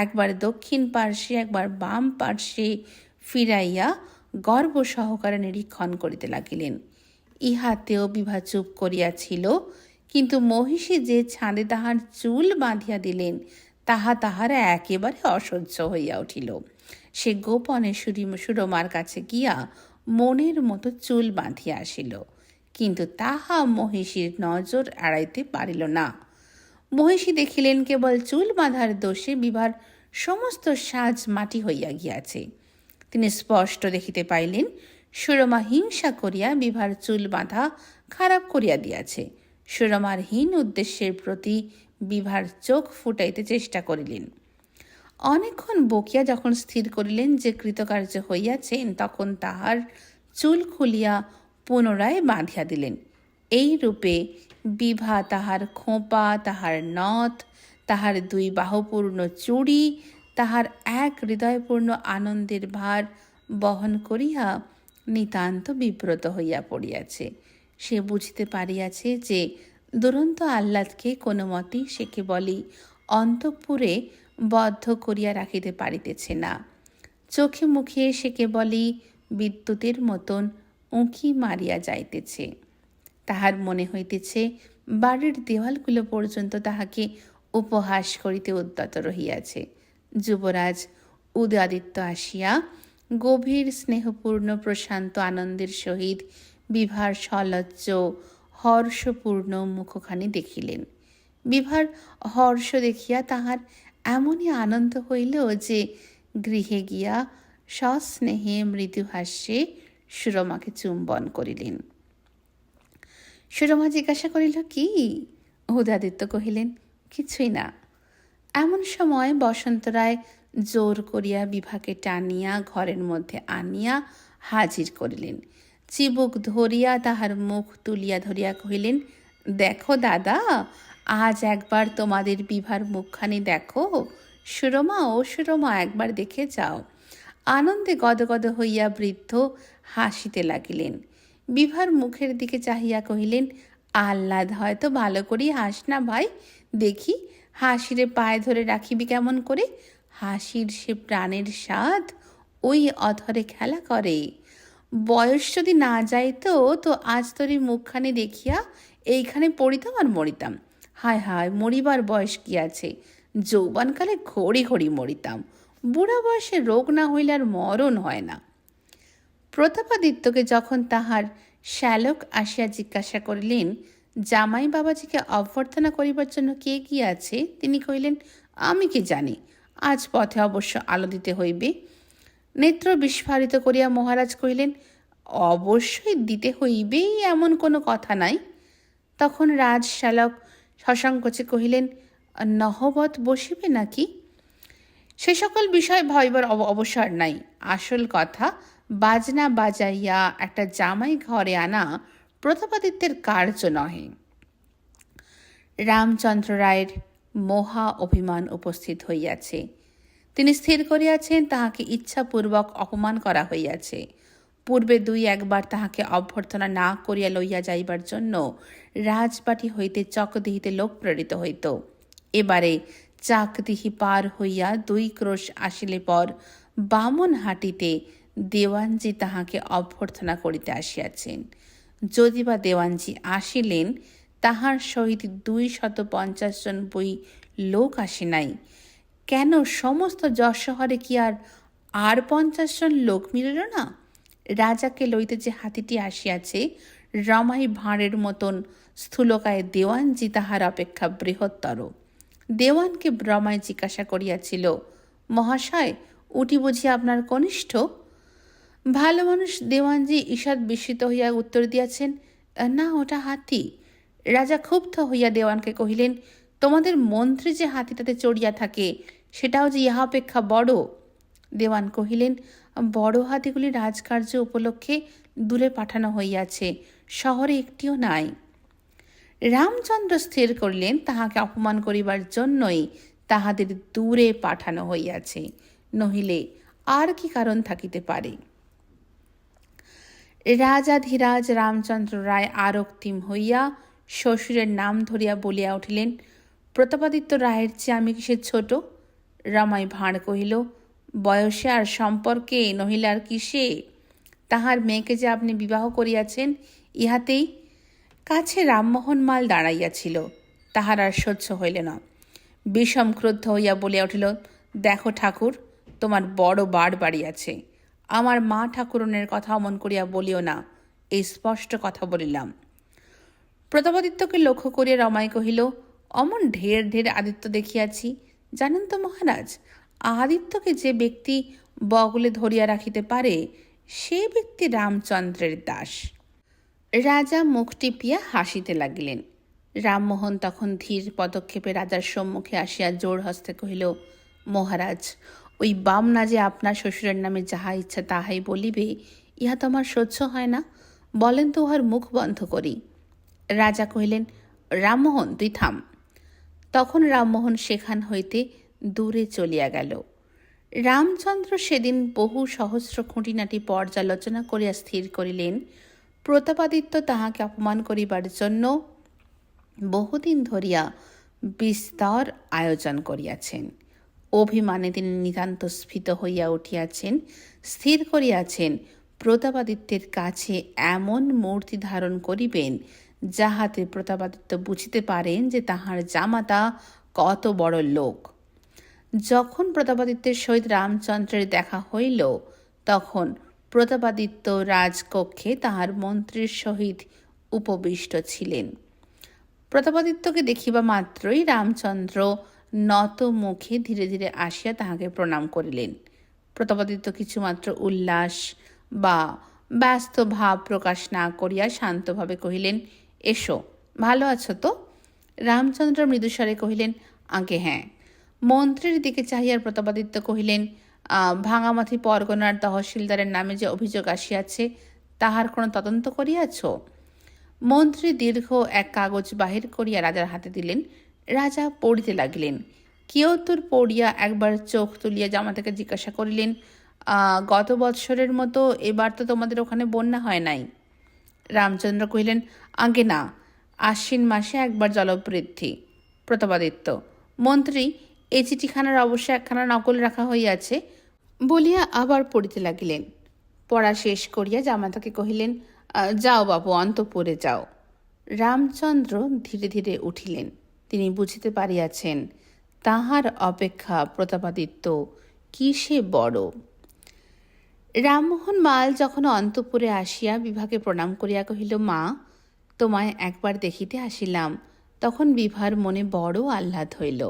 একবার দক্ষিণ পার্শ্বে একবার বাম পার্শ্বে ফিরাইয়া গর্ব সহকারে নিরীক্ষণ করিতে লাগিলেন। ইহাতেও বিভা চুপ করিয়াছিল, কিন্তু মহিষী যে ছাঁদে তাহার চুল বাঁধিয়া দিলেন তাহা তাহার একেবারে অসহ্য হইয়া উঠিল। সে গোপনে সুরমার কাছে গিয়া মনের মতো চুল বাঁধিয়া আসিল, কিন্তু তাহা মহিষীর নজর এড়াইতে পারিল না। মহিষী দেখিলেন কেবল চুল বাঁধার দোষে বিভার সমস্ত সাজ মাটি হইয়া গিয়াছে। তিনি স্পষ্ট দেখিতে পাইলেন সুরমা হিংসা করিয়া বিভার চুল বাঁধা খারাপ করিয়া দিয়াছে। সুরমার হীন উদ্দেশ্যের প্রতি বিভার চোখ ফুটাইতে চেষ্টা করিলেন। অনেকক্ষণ বকিয়া যখন স্থির করিলেন যে কৃতকার্য হইয়াছেন, তখন তাহার চুল খুলিয়া পুনরায় বাঁধিয়া দিলেন। এই রূপে বিভা তাহার খোঁপা, তাহার নথ, তাহার 2 বাহুপূর্ণ চুড়ি, তাহার এক হৃদয়পূর্ণ আনন্দের ভার বহন করিয়া নিতান্ত বিব্রত হইয়া পড়িয়াছে। সে বুঝিতে পারিয়াছে যে দুরন্ত আহ্লাদকে কোনো মতেই সে কেবলই অন্তঃপুরে বদ্ধ করিয়া রাখিতে পারিতেছে না। চোখে মুখে সে কেবলই বিদ্যুতের মতন উঁকি মারিয়া যাইতেছে। তাহার মনে হইতেছে বাড়ির দেওয়ালগুলো পর্যন্ত তাহাকে উপহাস করিতে উদ্যত রহিয়াছে। যুবরাজ উদয়াদিত্য আসিয়া গভীর স্নেহপূর্ণ প্রশান্ত আনন্দের সহিত বিভার সলজ্জ হর্ষপূর্ণ মুখখানি দেখিলেন। বিভার হর্ষ দেখিয়া তাহার এমনই আনন্দ হইল যে গৃহে গিয়া সস্নেহে মৃদুহাস্যে সুরমাকে চুম্বন করিলেন। সুরমা জিজ্ঞাসা করিল, কি? উদয়াদিত্য কহিলেন, কিছুই না। এমন সময় বসন্ত রায় জোর করিয়া বিভাকে টানিয়া ঘরের মধ্যে আনিয়া হাজির করিলেন। চিবুক ধরিয়া তাহার মুখ তুলিয়া ধরিয়া কহিলেন, দেখো দাদা, আজ একবার তোমাদের বিভার মুখখানি দেখো। সুরমা, ও সুরমা, একবার দেখে যাও। আনন্দে গদগদ হইয়া বৃদ্ধ হাসিতে লাগিলেন। বিভার মুখের দিকে চাহিয়া কহিলেন, আহ্লাদ হয়তো ভালো করেই হাস না ভাই, দেখি হাসিরে পায়ে ধরে রাখিবি কেমন করে। হাসির সে প্রাণের স্বাদ, ওই অধরে খেলা করে। বয়স যদি না যাইতো তো আজ তোরই মুখখানি দেখিয়া এইখানে পড়িতাম আর মরিতাম। হায় হায়, মরিবার বয়স কি আছে? যৌবনকালে ঘড়ি ঘড়ি মরিতাম, বুড়া বয়সে রোগ না হইলে আর মরণ হয় না। প্রতাপাদিত্যকে যখন তাহার শ্যালক আসিয়া জিজ্ঞাসা করিলেন, জামাই বাবাজিকে অভ্যর্থনা করিবার জন্য কে গিয়াছে, তিনি কহিলেন, আমি কি জানি, আজ পথে অবশ্য আলো দিতে হইবে। নেত্র বিস্ফারিত করিয়া মহারাজ কহিলেন, অবশ্যই দিতে হইবেই, এমন কোনো কথা নাই। তখন রাজশ্যালক শশাঙ্কোচে কহিলেন, নহবত বসিবে নাকি? সে সকল বিষয় ভাইবার অবসর নাই। আসল কথা, বাজনা বাজাইয়া একটা জামাই ঘরে আনা প্রতাপাদিত্যের কার্য নহে। রামচন্দ্র রায়ের মহা অভিমান উপস্থিত হইয়াছে। তিনি স্থির করিয়াছেন তাহাকে ইচ্ছাপূর্বক অপমান করা হইয়াছে। পূর্বে 2-1 তাহাকে অভ্যর্থনা না করিয়া লইয়া যাইবার জন্য রাজবাটি হইতে চকদিহিতে লোক প্রেরিত হইত। এবারে চাকদিহি পার হইয়া 2 ক্রোশ আসিলে পর বামনহাটিতে দেওয়ানজি তাহাকে অভ্যর্থনা করিতে আসিয়াছেন। যদি বা দেওয়ানজি আসিলেন, তাহার সহিত 250 জন বই লোক আসে নাই, কেন সমস্ত যশোহরে কি আর 50 জন লোক মিলিল না? রাজাকে লইতে যে হাতিটি আসিয়াছে, রমাই ভাঁড়ের মতন স্থূলকায় দেওয়ানজি তাহার অপেক্ষা বৃহত্তর। দেওয়ানকে রমাই জিজ্ঞাসা করিয়াছিল, মহাশয়, উটি বুঝি আপনার কনিষ্ঠ? ভালো মানুষ দেওয়ানজি ঈষৎ বিস্মিত হইয়া উত্তর দিয়াছেন, না, ওটা হাতি। রাজা ক্ষুব্ধ হইয়া দেওয়ানকে কহিলেন, তোমাদের মন্ত্রী যে হাতিটাতে চড়িয়া থাকে, সেটাও যে ইহা অপেক্ষা বড়। দেওয়ান কহিলেন, বড় হাতিগুলি রাজকার্য উপলক্ষে দূরে পাঠানো হইয়াছে, শহরে একটিও নাই। রামচন্দ্র স্থির করিলেন তাহাকে অপমান করিবার জন্যই তাহাদের দূরে পাঠানো হইয়াছে, নহিলে আর কি কারণ থাকিতে পারে। রাজাধিরাজ রামচন্দ্র রায় আরক্তিম হইয়া শ্বশুরের নাম ধরিয়া বলিয়া উঠিলেন, প্রতাপাদিত্য রায়ের চেয়ে আমি কিসের ছোট? রমাই ভাঁড় কহিল, বয়সে আর সম্পর্কে, নহিলে আর কিসে? তাহার মেয়েকে যে আপনি বিবাহ করিয়াছেন, ইহাতেই। কাছে রামমোহন মাল দাঁড়াইয়াছিল, তাহার আর সহ্য হইল না। বিষম ক্রুদ্ধ হইয়া বলিয়া উঠিল, দেখো ঠাকুর, তোমার বড় বাড় বাড়িয়াছে। আমার মা ঠাকুরনের কথা অমন করিয়া বলিও না, এই স্পষ্ট কথা বলিলাম। প্রতাপাদিত্যকে লক্ষ্য করিয়া রমাই কহিল, অমন ঢের ঢের আদিত্য দেখিয়াছি, জানেন তো মহারাজ, আদিত্যকে যে ব্যক্তি বগলে ধরিয়া রাখিতে পারে, সে ব্যক্তি রামচন্দ্রের দাস। রাজা মুখ টিপিয়া হাসিতে লাগিলেন। রামমোহন তখন ধীর পদক্ষেপে রাজার সম্মুখে আসিয়া জোর হস্তে কহিল, মহারাজ, ওই বামনা যে আপনার শ্বশুরের নামে যাহা ইচ্ছা তাহাই বলিবে, ইহা তো আমার সহ্য হয় না। বলেন তো উহার মুখ বন্ধ করি। রাজা কহিলেন, রামমোহন তুই থাম। তখন রামমোহন সেখান হইতে দূরে চলিয়া গেল। রামচন্দ্র সেদিন বহু সহস্র খুঁটিনাটি পর্যালোচনা করিয়া স্থির করিলেন, প্রতাপাদিত্য তাহাকে অপমান করিবার জন্য বহুদিন ধরিয়া বিস্তর আয়োজন করিয়াছেন। অভিমানে তিনি নিতান্ত স্ফীত হইয়া উঠিয়াছেন, স্থির করিয়াছেন প্রতাপাদিত্যের কাছে এমন মূর্তি ধারণ করিবেন যাহাতে প্রতাপাদিত্য বুঝিতে পারেন যে তাহার জামাতা কত বড় লোক। যখন প্রতাপাদিত্যের সহিত রামচন্দ্রের দেখা হইল, তখন প্রতাপাদিত্য রাজকক্ষে তাহার মন্ত্রীর সহিত উপবিষ্ট ছিলেন। প্রতাপাদিত্যকে দেখিবা মাত্রই রামচন্দ্র নত মুখে ধীরে ধীরে আসিয়া তাহাকে প্রণাম করিলেন। প্রতাপাদিত্য কিছুমাত্র উল্লাস বা ব্যস্ত ভাব প্রকাশ না করিয়া শান্তভাবে কহিলেন, এসো, ভালো আছো তো? রামচন্দ্র মৃদুস্বরে কহিলেন, আগে হ্যাঁ। মন্ত্রীর দিকে চাহিয়া প্রতাপাদিত্য কহিলেন, ভাঙামাথি পরগনার তহসিলদারের নামে যে অভিযোগ আসিয়াছে, তাহার কোনো তদন্ত করিয়াছ? মন্ত্রী দীর্ঘ এক কাগজ বাহির করিয়া রাজার হাতে দিলেন। রাজা পড়িতে লাগিলেন। কিয়তুর পড়িয়া একবার চোখ তুলিয়া জামাতাকে জিজ্ঞাসা করিলেন, গত বৎসরের মতো এবার তো তোমাদের ওখানে বন্যা হয় নাই? রামচন্দ্র কহিলেন, আগে না, আশ্বিন মাসে একবার জলবৃদ্ধি। প্রতাপাদিত্য, মন্ত্রী, এই চিঠিখানার অবশ্য একখানা নকল রাখা হইয়াছে, বলিয়া আবার পড়িতে লাগিলেন। পড়া শেষ করিয়া জামাতাকে কহিলেন, যাও বাবু, অন্তঃপুরে যাও। রামচন্দ্র ধীরে ধীরে উঠিলেন। তিনি বুঝিতে পারিয়াছেন তাহার অপেক্ষা প্রতাপাদিত্য কিসে বড়। রামমোহন মাল যখন অন্তঃপুরে আসিয়া বিভাকে প্রণাম করিয়া কহিল, মা, তোমায় একবার দেখিতে আসিলাম। তখন বিভার মনে বড় আহ্লাদ হইল।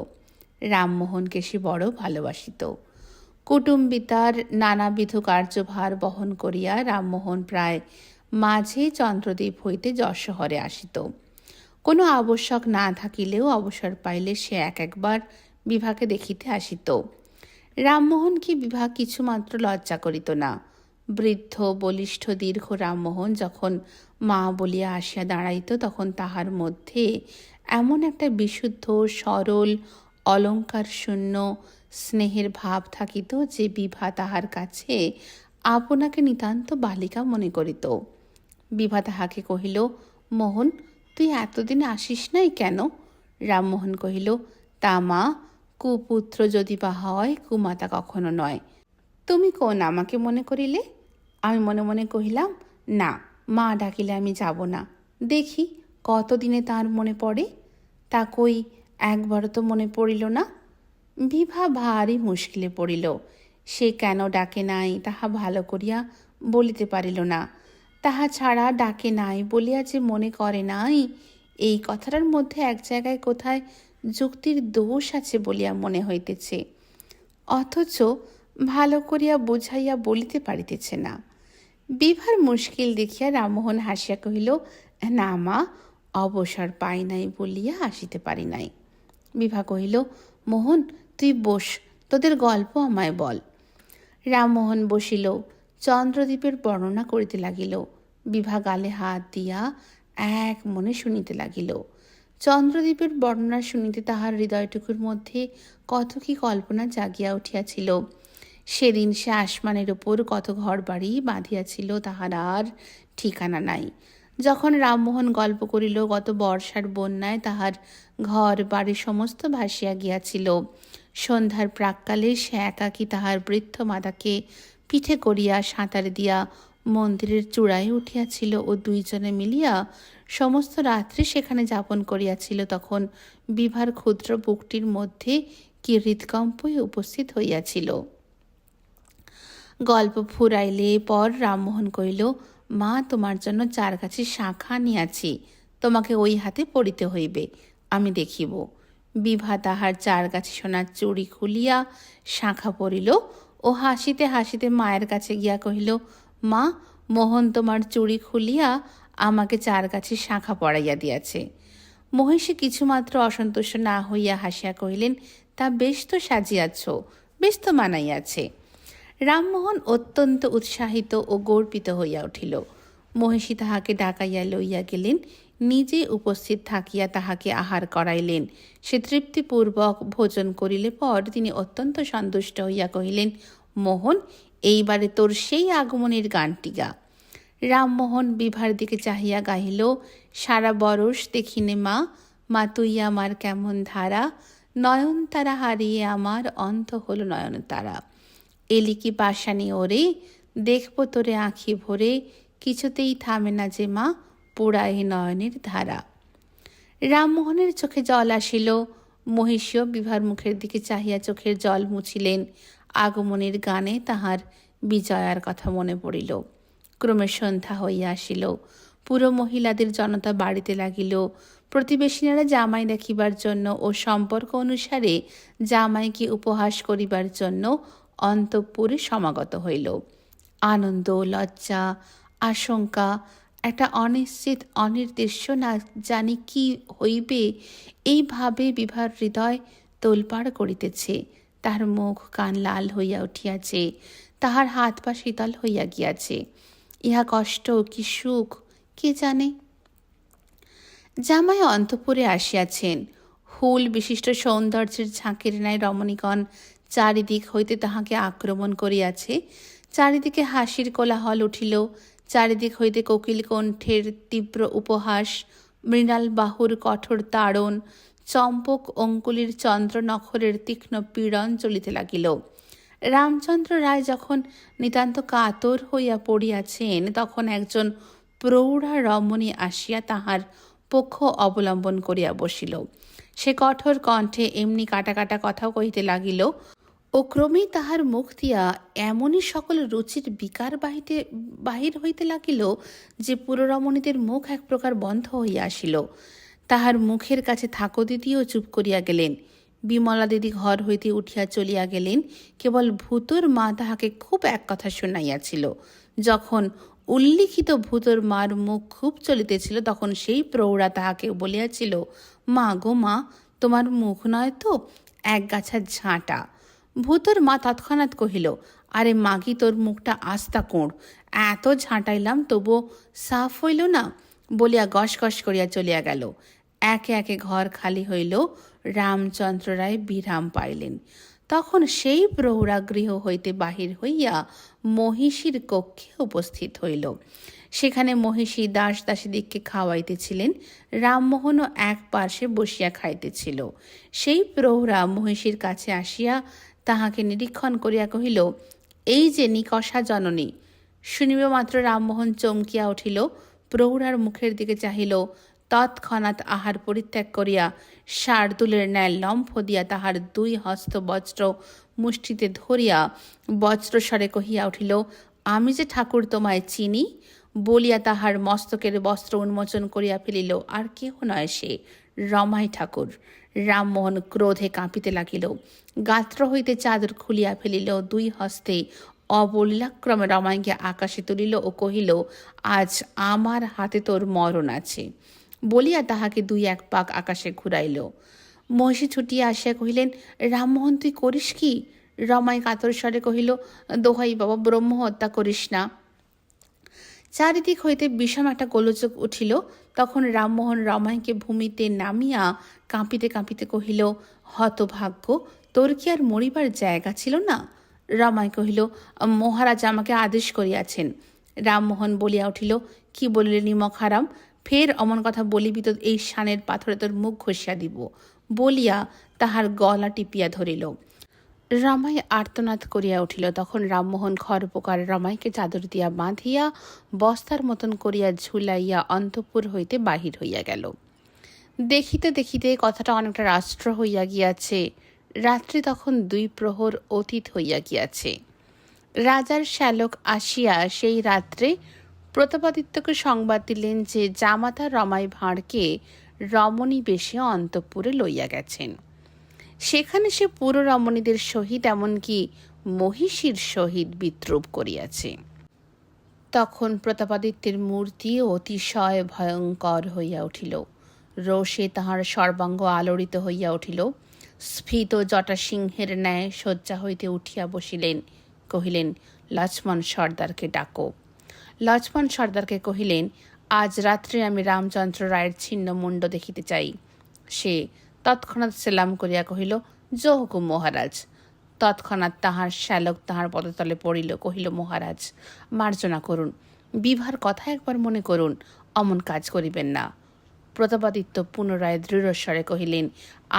রামমোহনকে সে বড় ভালোবাসিত। কুটুম্বিতার নানাবিধ কার্যভার বহন করিয়া রামমোহন প্রায় মাঝে চন্দ্রদ্বীপ হইতে যশোহরে আসিত। কোনো আবশ্যক না থাকিলেও অবসর পাইলে সে একবার বিভাকে দেখিতে আসিত। রামমোহনকে বিভা কিছুমাত্র লজ্জা করিত না। বৃদ্ধ বলিষ্ঠ দীর্ঘ রামমোহন যখন মা বলিয়া আসিয়া দাঁড়াইত, তখন তাহার মধ্যে এমন একটা বিশুদ্ধ সরল অলঙ্কার শূন্য স্নেহের ভাব থাকিত যে বিভা তাহার কাছে আপনাকে নিতান্ত বালিকা মনে করিত। বিভা তাহাকে কহিল, মোহন, তুই এতদিন আসিস নাই কেন? রামমোহন কহিল, তা মা, কুপুত্র যদি বা হয়, কুমাতা কখনো নয়। তুমি কোন আমাকে মনে করিলে? আমি মনে মনে কহিলাম, না, মা ডাকিলে আমি যাব না। দেখি কতদিনে তার মনে পড়ে। তা কই, একবারও তো মনে পড়িল না। বিভা ভারী মুশকিলে পড়িল। সে কেন ডাকে নাই তাহা ভালো করিয়া বলিতে পারিল না। তাহা ছাড়া ডাকে নাই বলিয়া যে মনে করে নাই, এই কথাটার মধ্যে এক জায়গায় কোথায় যুক্তির দোষ আছে বলিয়া মনে হইতেছে, অথচ ভালো করিয়া বুঝাইয়া বলিতে পারিতেছে না। বিভার মুশকিল দেখিয়া রামমোহন হাসিয়া কহিল, না মা, অবসর পাই নাই বলিয়া আসিতে পারি নাই। বিভা কহিল, মোহন, তুই বস, তোদের গল্প আমায় বল। রামমোহন বসিল, চন্দ্রদ্বীপের বর্ণনা করিতে লাগিল। বিভা গালে হাত দিয়া এক মনে শুনিতে লাগিল। চন্দ্রদ্বীপের বর্ণনা শুনিতে তাহার হৃদয়টুকুর মধ্যে কত কি কল্পনা জাগিয়া উঠিয়াছিল। সেদিন সে আসমানের উপর কত ঘর বাড়ি বাঁধিয়াছিল, তাহার আর ঠিকানা নাই। যখন রামমোহন গল্প করিল গত বর্ষার বন্যায় তাহার ঘর বাড়ি সমস্ত ভাসিয়া গিয়াছিল, সন্ধ্যার প্রাক্কালে সে একাকী তাহার বৃদ্ধ মাতাকে পিঠে করিয়া সাঁতার দিয়া মন্দিরের চূড়ায় উঠিয়াছিল ও দুইজনে মিলিয়া সমস্ত রাত্রি সেখানে যাপন করিয়াছিল, তখন বিভার ক্ষুদ্র বুকটির মধ্যে কি হৃদকম্পই উপস্থিত হইয়াছিল। গল্প ফুরাইলে পর রামমোহন কহিল, মা, তোমার জন্য 4 গাছের শাঁখা আনিয়াছি, তোমাকে ওই হাতে পড়িতে হইবে, আমি দেখিব। বিভা তাহার 4 গাছি সোনার চুড়ি খুলিয়া শাঁখা পরিল ও হাসিতে হাসিতে মায়ের কাছে গিয়া কহিল, মা, মোহন তোমার চুড়ি খুলিয়া আমাকে 4 গাছি শাঁখা পরাইয়া দিয়াছে। মহিষী কিছুমাত্র অসন্তুষ্ট না হইয়া হাসিয়া কহিলেন, তা বেশ তো সাজিয়াছ, বেশ তো মানাইয়াছে। রামমোহন অত্যন্ত উৎসাহিত ও গর্বিত হইয়া উঠিল। মহিষী তাহাকে ডাকাইয়া লইয়া গেলেন নিজে উপস্থিত থাকিয়া তাহাকে আহার করাইলেন। সে তৃপ্তিপূর্বক ভোজন করিলে পর তিনি অত্যন্ত সন্তুষ্ট হইয়া কহিলেন, মোহন, এইবারে তোর সেই আগমনের গানটি গা। রামমোহন বিভার দিকে চাহিয়া গাহিল, সারা বরষ দেখিনে মা, মা তুই আমার কেমন ধারা, নয়নতারা হারিয়ে আমার অন্ত হলো নয়নতারা। এলি কি পাশানি ওরে, দেখব তোরে আঁখি ভরে, কিছুতেই থামে না যে মা, পোড়ায় নয়নের ধারা। রামমোহনের চোখে জল আসিল। মহিষীও বিভার মুখের দিকে চাহিয়া চোখের জল মুছিলেন। আগমনের গানে তাহার বিজয়ার কথা মনে পড়িল। ক্রমে সন্ধ্যা হইয়া আসিল। পুরো মহিলাদের জনতা বাড়িতে লাগিল। প্রতিবেশিনীরা জামাই দেখিবার জন্য ও সম্পর্ক অনুসারে জামাইকে উপহাস করিবার জন্য অন্তঃপুরে সমাগত হইল। আনন্দ, লজ্জা, আশঙ্কা, একটা অনিশ্চিত অনির্দিষ্ট না জানি কি হইবে এইভাবে বিভার হৃদয় তোলপাড় করিতেছে। তাহার মুখ কান লাল হইয়া উঠিয়াছে, তাহার হাত পা শীতল হইয়া গিয়াছে। ইহা কষ্ট কি সুখ কে জানে। জামাই অন্তঃপুরে আসিয়াছেন। হুল বিশিষ্ট সৌন্দর্যের ঝাঁকের ন্যায় রমণীগণ চারিদিক হইতে তাহাকে আক্রমণ করিয়াছে। চারিদিকে হাসির কোলাহল উঠিল। চারিদিক হইতে কোকিল কণ্ঠের তীব্র উপহাস, মৃণাল বাহুর কঠোর তাড়ন, চম্পক অঙ্কুলির চন্দ্র নখরের তীক্ষ্ণ পীড়ন চলিতে লাগিল। রামচন্দ্র রায় যখন নিতান্ত কাতর হইয়া পড়িয়াছেন, তখন একজন প্রৌঢ়া রমণী আসিয়া তাহার পক্ষ অবলম্বন করিয়া বসিল। সে কঠোর কণ্ঠে এমনি কাটা কাটা কথাও কহিতে লাগিল ও ক্রমেই তাহার মুখ দিয়া এমনই সকল রুচির বিকার বাহির হইতে লাগিল যে পুররমণীদের মুখ এক প্রকার বন্ধ হইয়া আসিল। তাহার মুখের কাছে থাকো দিদিও চুপ করিয়া গেলেন। বিমলা দিদি ঘর হইতে উঠিয়া চলিয়া গেলেন। কেবল ভূতর মা তাহাকে খুব এক কথা শুনাইয়াছিল। যখন উল্লিখিত ভূতর মার মুখ খুব চলিতেছিল, তখন সেই প্রৌঢ়া তাহাকে বলিয়াছিল, মা গো মা, তোমার মুখ নয় তো, এক গাছা ঝাঁটা। ভূতর মা তৎক্ষণাৎ কহিল, আরে মাগি, তোর মুখটা আস্তা কোঁড়, এত ঝাঁটাইলাম তবুও সাফ হইল না, বলিয়া গস গস করিয়া চলিয়া গেল। একে একে ঘর খালি হইল। রামচন্দ্র রায় বিরাম পাইলেন। তখন সেই প্রৌঢ়া গৃহ হইতে বাহির হইয়া মহিষীর কক্ষে উপস্থিত হইল। সেখানে মহিষী দাস দাসীদিগকে খাওয়াইতেছিলেন। রামমোহনও এক পার্শ্বে বসিয়া খাইতেছিল। সেই প্রৌঢ়া মহিষীর কাছে আসিয়া তাহাকে নিরীক্ষণ করিয়া কহিল, এই যে নিকষা জননী। শুনিবা মাত্র রামমোহন চমকিয়া উঠিল, প্রৌঢ়ার মুখের দিকে চাহিল। তৎক্ষণাৎ আহার পরিত্যাগ করিয়া শার্দুলের ন্যায় লম্ফ দিয়া তাহার দুই হস্ত বজ্র মুষ্টিতে ধরিয়া বজ্রস্বরে কহিয়া উঠিল, আমি যে ঠাকুর তোমায় চিনি, বলিয়া তাহার মস্তকের বস্ত্র উন্মোচন করিয়া ফেলিল। আর কেহ নয়, সে রমাই ঠাকুর। রামমোহন ক্রোধে কাঁপিতে লাগিল। গাত্র হইতে চাদর খুলিয়া ফেলিল। দুই হস্তে অবলীলাক্রমে রমাইকে আকাশে তুলিল ও কহিল, আজ আমার হাতে তোর মরণ আছে, বলিয়া তাহাকে দুই এক পাক আকাশে ঘুরাইল। মহিষী ছুটিয়া আসিয়া কহিলেন, রামমোহন, তুই করিস কি? রমাই কাতর স্বরে কহিল, দোহাই বাবা, ব্রহ্ম হত্যা করিস না। চারিদিক হইতে বিষম একটা গোলযোগ উঠিল। তখন রামমোহন রমাইকে ভূমিতে নামিয়া কাঁপিতে কাঁপিতে কহিল, হতভাগ্য, তোর কি আর মরিবার জায়গা ছিল না? রমাই কহিল, মহারাজ আমাকে আদেশ করিয়াছেন। রামমোহন বলিয়া উঠিল, কি বলিলে নিমক হারাম, ফের অমন কথা বলিবি তো এই শানের পাথরে তোর মুখ ঘষিয়া দিব, বলিয়া তাহার গলা টিপিয়া ধরিল। রমাই আর্তনাদ করিয়া উঠিল। তখন রামমোহন খড়পোকার রমাইকে চাদর দিয়া বাঁধিয়া বস্তার মতন করিয়া ঝুলাইয়া অন্তঃপুর হইতে বাহির হইয়া গেল। দেখিতে দেখিতে কথাটা অনেকটা রাষ্ট্র হইয়া গিয়াছে। রাত্রি তখন 2 প্রহর অতীত হইয়া গিয়াছে। রাজার শ্যালক আসিয়া সেই রাত্রে প্রতাপাদিত্যকে সংবাদ দিলেন যে জামাতা রমাই ভাঁড়কে রমণী বেশে অন্তঃপুরে লইয়া গেছেন। সেখানে সে পুরো রমণীদের সহিত এমনকি মহিষীর সহিত বিদ্রুপ করিয়াছে। তখন প্রতাপাদিত্যের মূর্তি অতিশয় ভয়ঙ্কর হইয়া উঠিল। রোষে তাহার সর্বাঙ্গ আলোড়িত হইয়া উঠিল। স্ফীত জটাসিংহের ন্যায় শয্যা হইতে উঠিয়া বসিলেন। কহিলেন, লক্ষ্মণ সর্দারকে ডাকো। লক্ষ্মণ সর্দারকে কহিলেন, আজ রাত্রে আমি রামচন্দ্র রায়ের ছিন্ন মুণ্ড দেখিতে চাই। সে তৎক্ষণাৎ সেলাম করিয়া কহিল, জো হুকুম মহারাজ। তৎক্ষণাৎ তাহার শ্যালক তাহার পদতলে পড়িল, কহিল, মহারাজ মার্জনা করুন, বিভার কথা একবার মনে করুন, অমন কাজ করিবেন না। প্রতাপাদিত্য পুনরায় দৃঢ়স্বরে কহিলেন,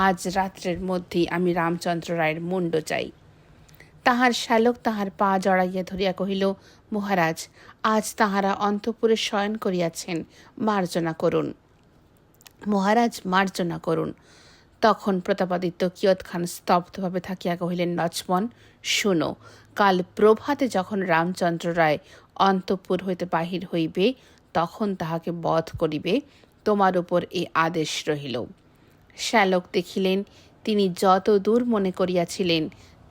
আজ রাত্রের মধ্যেই আমি রামচন্দ্র রায়ের মুণ্ড চাই। তাহার শ্যালক তাহার পা জড়াইয়া ধরিয়া কহিল, মহারাজ আজ তাহারা অন্তঃপুরে শয়ন করিয়াছেন, মার্জনা করুন, মহারাজ মার্জনা করুন। তখন প্রতাপাদিত্য কিয়ৎক্ষণ স্তব্ধভাবে থাকিয়া কহিলেন, লক্ষ্মণ শোনো, কাল প্রভাতে যখন রামচন্দ্র রায় অন্তঃপুর হইতে বাহির হইবে, তখন তাহাকে বধ করিবে, তোমার উপর এ আদেশ রহিল। শ্যালক দেখিলেন তিনি যত দূর মনে করিয়াছিলেন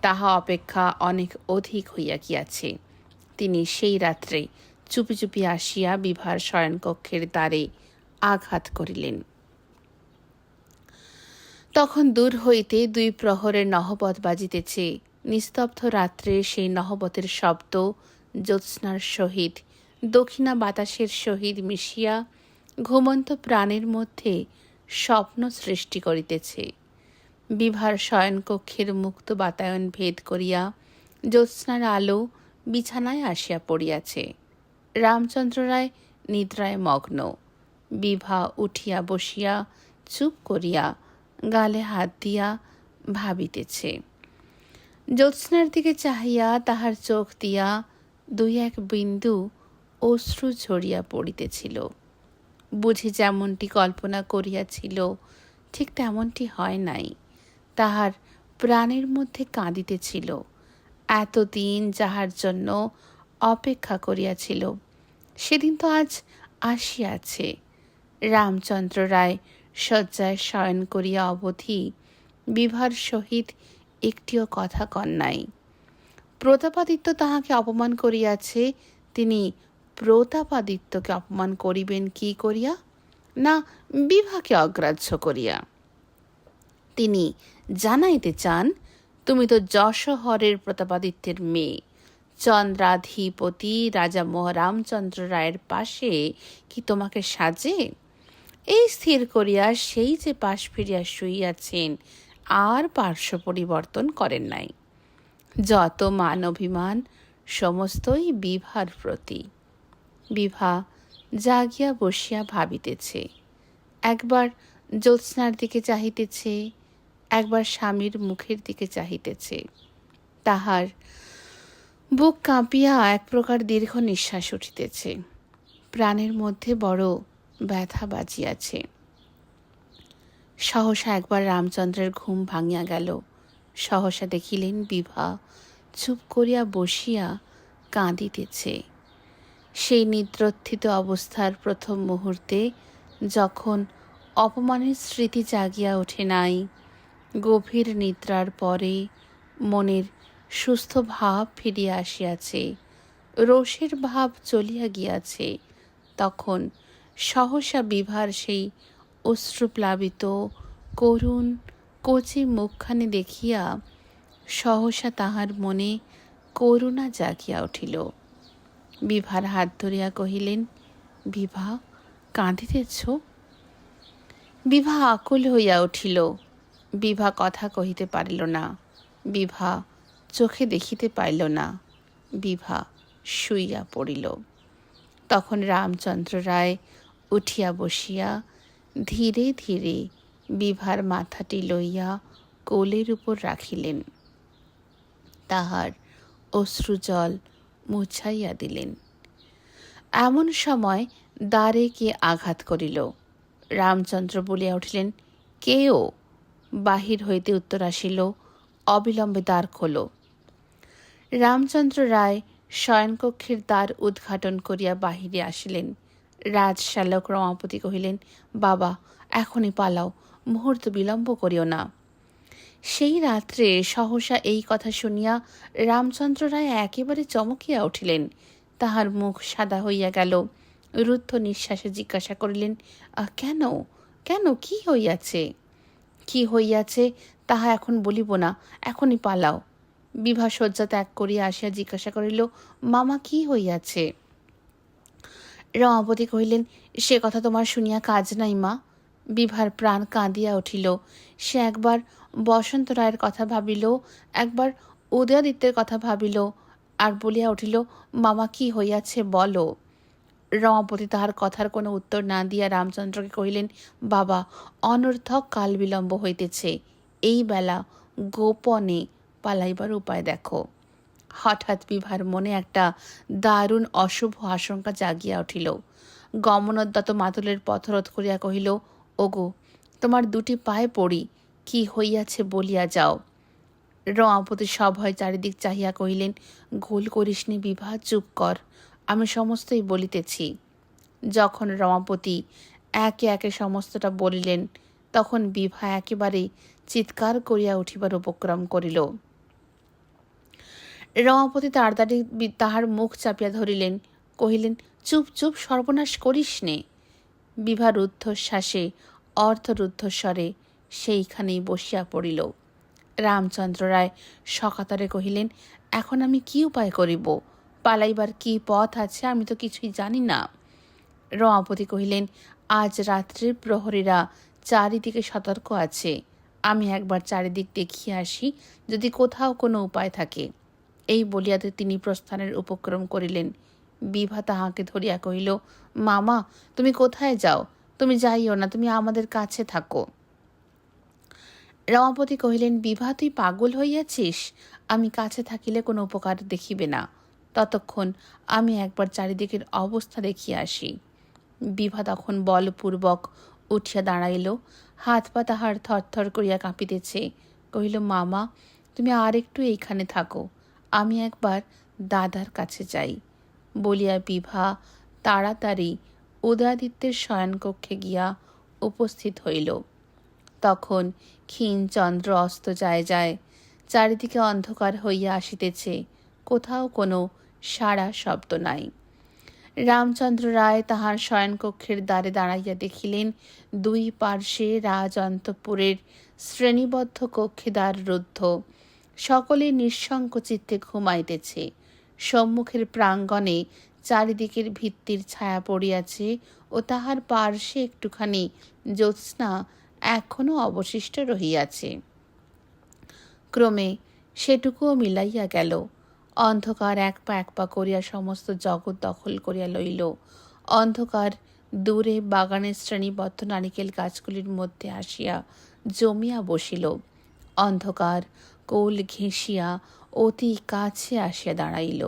তাহা অপেক্ষা অনেক অধিক হইয়া গিয়াছে। তিনি সেই রাত্রে চুপি চুপি আসিয়া বিভার শয়নকক্ষের দ্বারে আঘাত করিলেন। তখন দূর হইতে 2 প্রহরের নহবৎ বাজিতেছে। নিস্তব্ধ রাত্রে সেই নহবতের শব্দ জ্যোৎস্নার সহিত, দক্ষিণা বাতাসের সহিত মিশিয়া ঘুমন্ত প্রাণের মধ্যে স্বপ্ন সৃষ্টি করিতেছে। বিভার শয়নকক্ষের মুক্ত বাতায়ন ভেদ করিয়া জ্যোৎস্নার আলো বিছানায় আসিয়া পড়িয়াছে। রামচন্দ্র রায় নিদ্রায় মগ্ন। বিভা উঠিয়া বসিয়া চুপ করিয়া গালে হাত দিয়া ভাবিতেছে। জ্যোৎস্নার দিকে চাহিয়া তাহার চোখ দিয়া 2-1 বিন্দু অশ্রু ঝরিয়া পড়িতেছিল। বুঝি যেমনটি কল্পনা করিয়াছিল ঠিক তেমনটি হয় নাই। তাহার প্রাণের মধ্যে কাঁদিতেছিল। এতদিন যাহার জন্য অপেক্ষা করিয়াছিল, সেদিন তো আজ আসিয়াছে। রামচন্দ্র রায় শয্যায় শয়ন করিয়া অবধি বিভার সহিত একটিও কথা কন নাই। প্রতাপাদিত্য তাহাকে অপমান করিয়াছে, তিনি প্রতাপাদিত্যকে অপমান করিবেন কি করিয়া? না বিভাকে অগ্রাহ্য করিয়া। তিনি জানাইতে চান, তুমি তো যশোহরের প্রতাপাদিত্যের মেয়ে, চন্দ্রাধিপতি রাজা রামচন্দ্র রায়ের পাশে কি তোমাকে সাজে? এই স্থির করিয়া সেই যে পাশ ফিরিয়া শুইয়াছেন, আর পার্শ্ব পরিবর্তন করেন নাই। যত মান অভিমান সমস্তই বিভার প্রতি। বিভা জাগিয়া বসিয়া ভাবিতেছে। একবার জ্যোৎস্নার দিকে চাহিতেছে, একবার স্বামীর মুখের দিকে চাহিতেছে। তাহার বুক কাঁপিয়া এক প্রকার দীর্ঘ নিঃশ্বাস উঠিতেছে। প্রাণের মধ্যে বড় ব্যথা বাজিয়াছে। সহসা একবার রামচন্দ্রের ঘুম ভাঙিয়া গেল। সহসা দেখিলেন বিভা চুপ করিয়া বসিয়া কাঁদিতেছে। সেই নিদ্রোত্থিত অবস্থার প্রথম মুহূর্তে, যখন অপমানের স্মৃতি জাগিয়া ওঠে নাই, গভীর নিদ্রার পরে মনের সুস্থ ভাব ফিরিয়া আসিয়াছে, রোষের ভাব চলিয়া গিয়াছে, তখন সহসা বিভার সেই অশ্রুপ্লাবিত করুণ কচি মুখখানি দেখিয়া সহসা তাহার মনে করুণা জাগিয়া উঠিল। বিভার হাত ধরিয়া কহিলেন, বিভা কাঁদিতেছ? বিভা আকুল হইয়া উঠিল। বিভা কথা কহিতে পারিল না। বিভা চোখে দেখিতে পাইল না। বিভা শুইয়া পড়িল। তখন রামচন্দ্র রায় উঠিয়া বসিয়া ধীরে ধীরে বিভার মাথাটি লইয়া কোলের উপর রাখিলেন। তাহার অশ্রুজল মুছাইয়া দিলেন। এমন সময় দ্বারে কে আঘাত করিল। রামচন্দ্র বলিয়া উঠিলেন, কেও? বাহির হইতে উত্তর আসিল, অবিলম্বে দ্বার খোলো। রামচন্দ্র রায় শয়নকক্ষের দ্বার উদ্ঘাটন করিয়া বাহিরে আসিলেন। রাজশ্যালক রমাপতি কহিলেন, বাবা এখনই পালাও, মুহূর্ত বিলম্ব করিও না। সেই রাত্রে সহসা এই কথা শুনিয়া রামচন্দ্র রায় একেবারে চমকিয়া উঠিলেন। তাহার মুখ সাদা হইয়া গেল। রুদ্ধ নিঃশ্বাসে জিজ্ঞাসা করিলেন, কেন কেন কি হইয়াছে? কি হইয়াছে তাহা এখন বলিব না, এখনই পালাও। বিভা শয্যা ত্যাগ করিয়া আসিয়া জিজ্ঞাসা করিল, মামা কি হইয়াছে? রমাপতি কহিলেন, সে কথা তোমার শুনিয়া কাজ নাই মা। বিভার প্রাণ কাঁদিয়া উঠিল। সে একবার বসন্ত রায়ের কথা ভাবিল, একবার উদয়াদিত্যের কথা ভাবিল, আর বলিয়া উঠিল, মামা কি হইয়াছে বলো। রমাপতি তাহার কথার কোনো উত্তর না দিয়া রামচন্দ্রকে কহিলেন, বাবা, অনর্থক কাল বিলম্ব হইতেছে, এই বেলা গোপনে পালাইবার উপায় দেখো। হঠাৎ বিভার মনে একটা দারুণ অশুভ আশঙ্কা জাগিয়া উঠিল। গমনোদ্যত মাতুলের পথরোধ করিয়া কহিল, ওগো, তোমার দুটি পায়ে পড়ি, কি হইয়াছে বলিয়া যাও। রমাপতি সভয় চারিদিক চাহিয়া কহিলেন, গোল করিস নি বিভা, চুপ কর, আমি সমস্তই বলিতেছি। যখন রমাপতি একে একে সমস্তটা বলিলেন, তখন বিভা একেবারে চিৎকার করিয়া উঠিবার উপক্রম করিল। রমাপতি তাড়াতাড়ি তাহার মুখ চাপিয়া ধরিলেন, কহিলেন, চুপ চুপ, সর্বনাশ করিস নে। বিভা রুদ্ধশ্বাসে অর্ধরুদ্ধস্বরে সেইখানেই বসিয়া পড়িল। রামচন্দ্র রায় সকাতরে কহিলেন, এখন আমি কি উপায় করিব? পালাইবার কি পথ আছে আমি তো কিছুই জানি না। রমাপতি কহিলেন, আজ রাত্রির প্রহরীরা চারিদিকে সতর্ক আছে, আমি একবার চারিদিক দেখিয়া আসি, যদি কোথাও কোনো উপায় থাকে। এই বলিয়াতে তিনি প্রস্থানের উপক্রম করিলেন। বিভা তাহাকে ধরিয়া কহিল, মামা, তুমি কোথায় যাও? তুমি যাইও না, তুমি আমাদের কাছে থাকো। রমাপতি কহিলেন, বিভা, তুই পাগল হইয়াছিস? আমি কাছে থাকিলে কোনো উপকার দেখিবে না, ততক্ষণ আমি একবার চারিদিকের অবস্থা দেখিয়া আসি। বিভা তখন বলপূর্বক উঠিয়া দাঁড়াইল, হাত পা তাহার থরথর করিয়া কাঁপিতেছে। কহিল, মামা, তুমি আর একটু এইখানে থাকো, আমি একবার দাদার কাছে যাই। বলিয়া বিভা তাড়াতাড়ি উদয়াদিত্যের শয়নকক্ষে গিয়া উপস্থিত হইল। তখন ক্ষীণ চন্দ্র অস্ত যায় যায়, চারিদিকে অন্ধকার হইয়া আসিতেছে, কোথাও কোনো সাড়া শব্দ নাই। রামচন্দ্র রায় তাহার শয়নকক্ষের দ্বারে দাঁড়াইয়া দেখিলেন, দুই পার্শ্বে রাজ অন্তঃপুরের শ্রেণীবদ্ধ কক্ষে দ্বার রুদ্ধ, সকলে নিঃশঙ্ক চিত্তে ঘুমাইতেছে। সম্মুখের প্রাঙ্গণে চারিদিকের ভিত্তির ছায়া পড়িয়াছে ও তাহার পার্শ্বে একটুখানি জ্যোৎস্না এখনও অবশিষ্ট রহিয়াছে। ক্রমে সেটুকুও মিলাইয়া গেল। অন্ধকার এক পা করিয়া সমস্ত জগৎ দখল করিয়া লইল। অন্ধকার দূরে বাগানের শ্রেণীবদ্ধ নারিকেল গাছগুলির মধ্যে আসিয়া জমিয়া বসিল। অন্ধকার কোল ঘেঁষিয়া অতি কাছে আসিয়া দাঁড়াইল।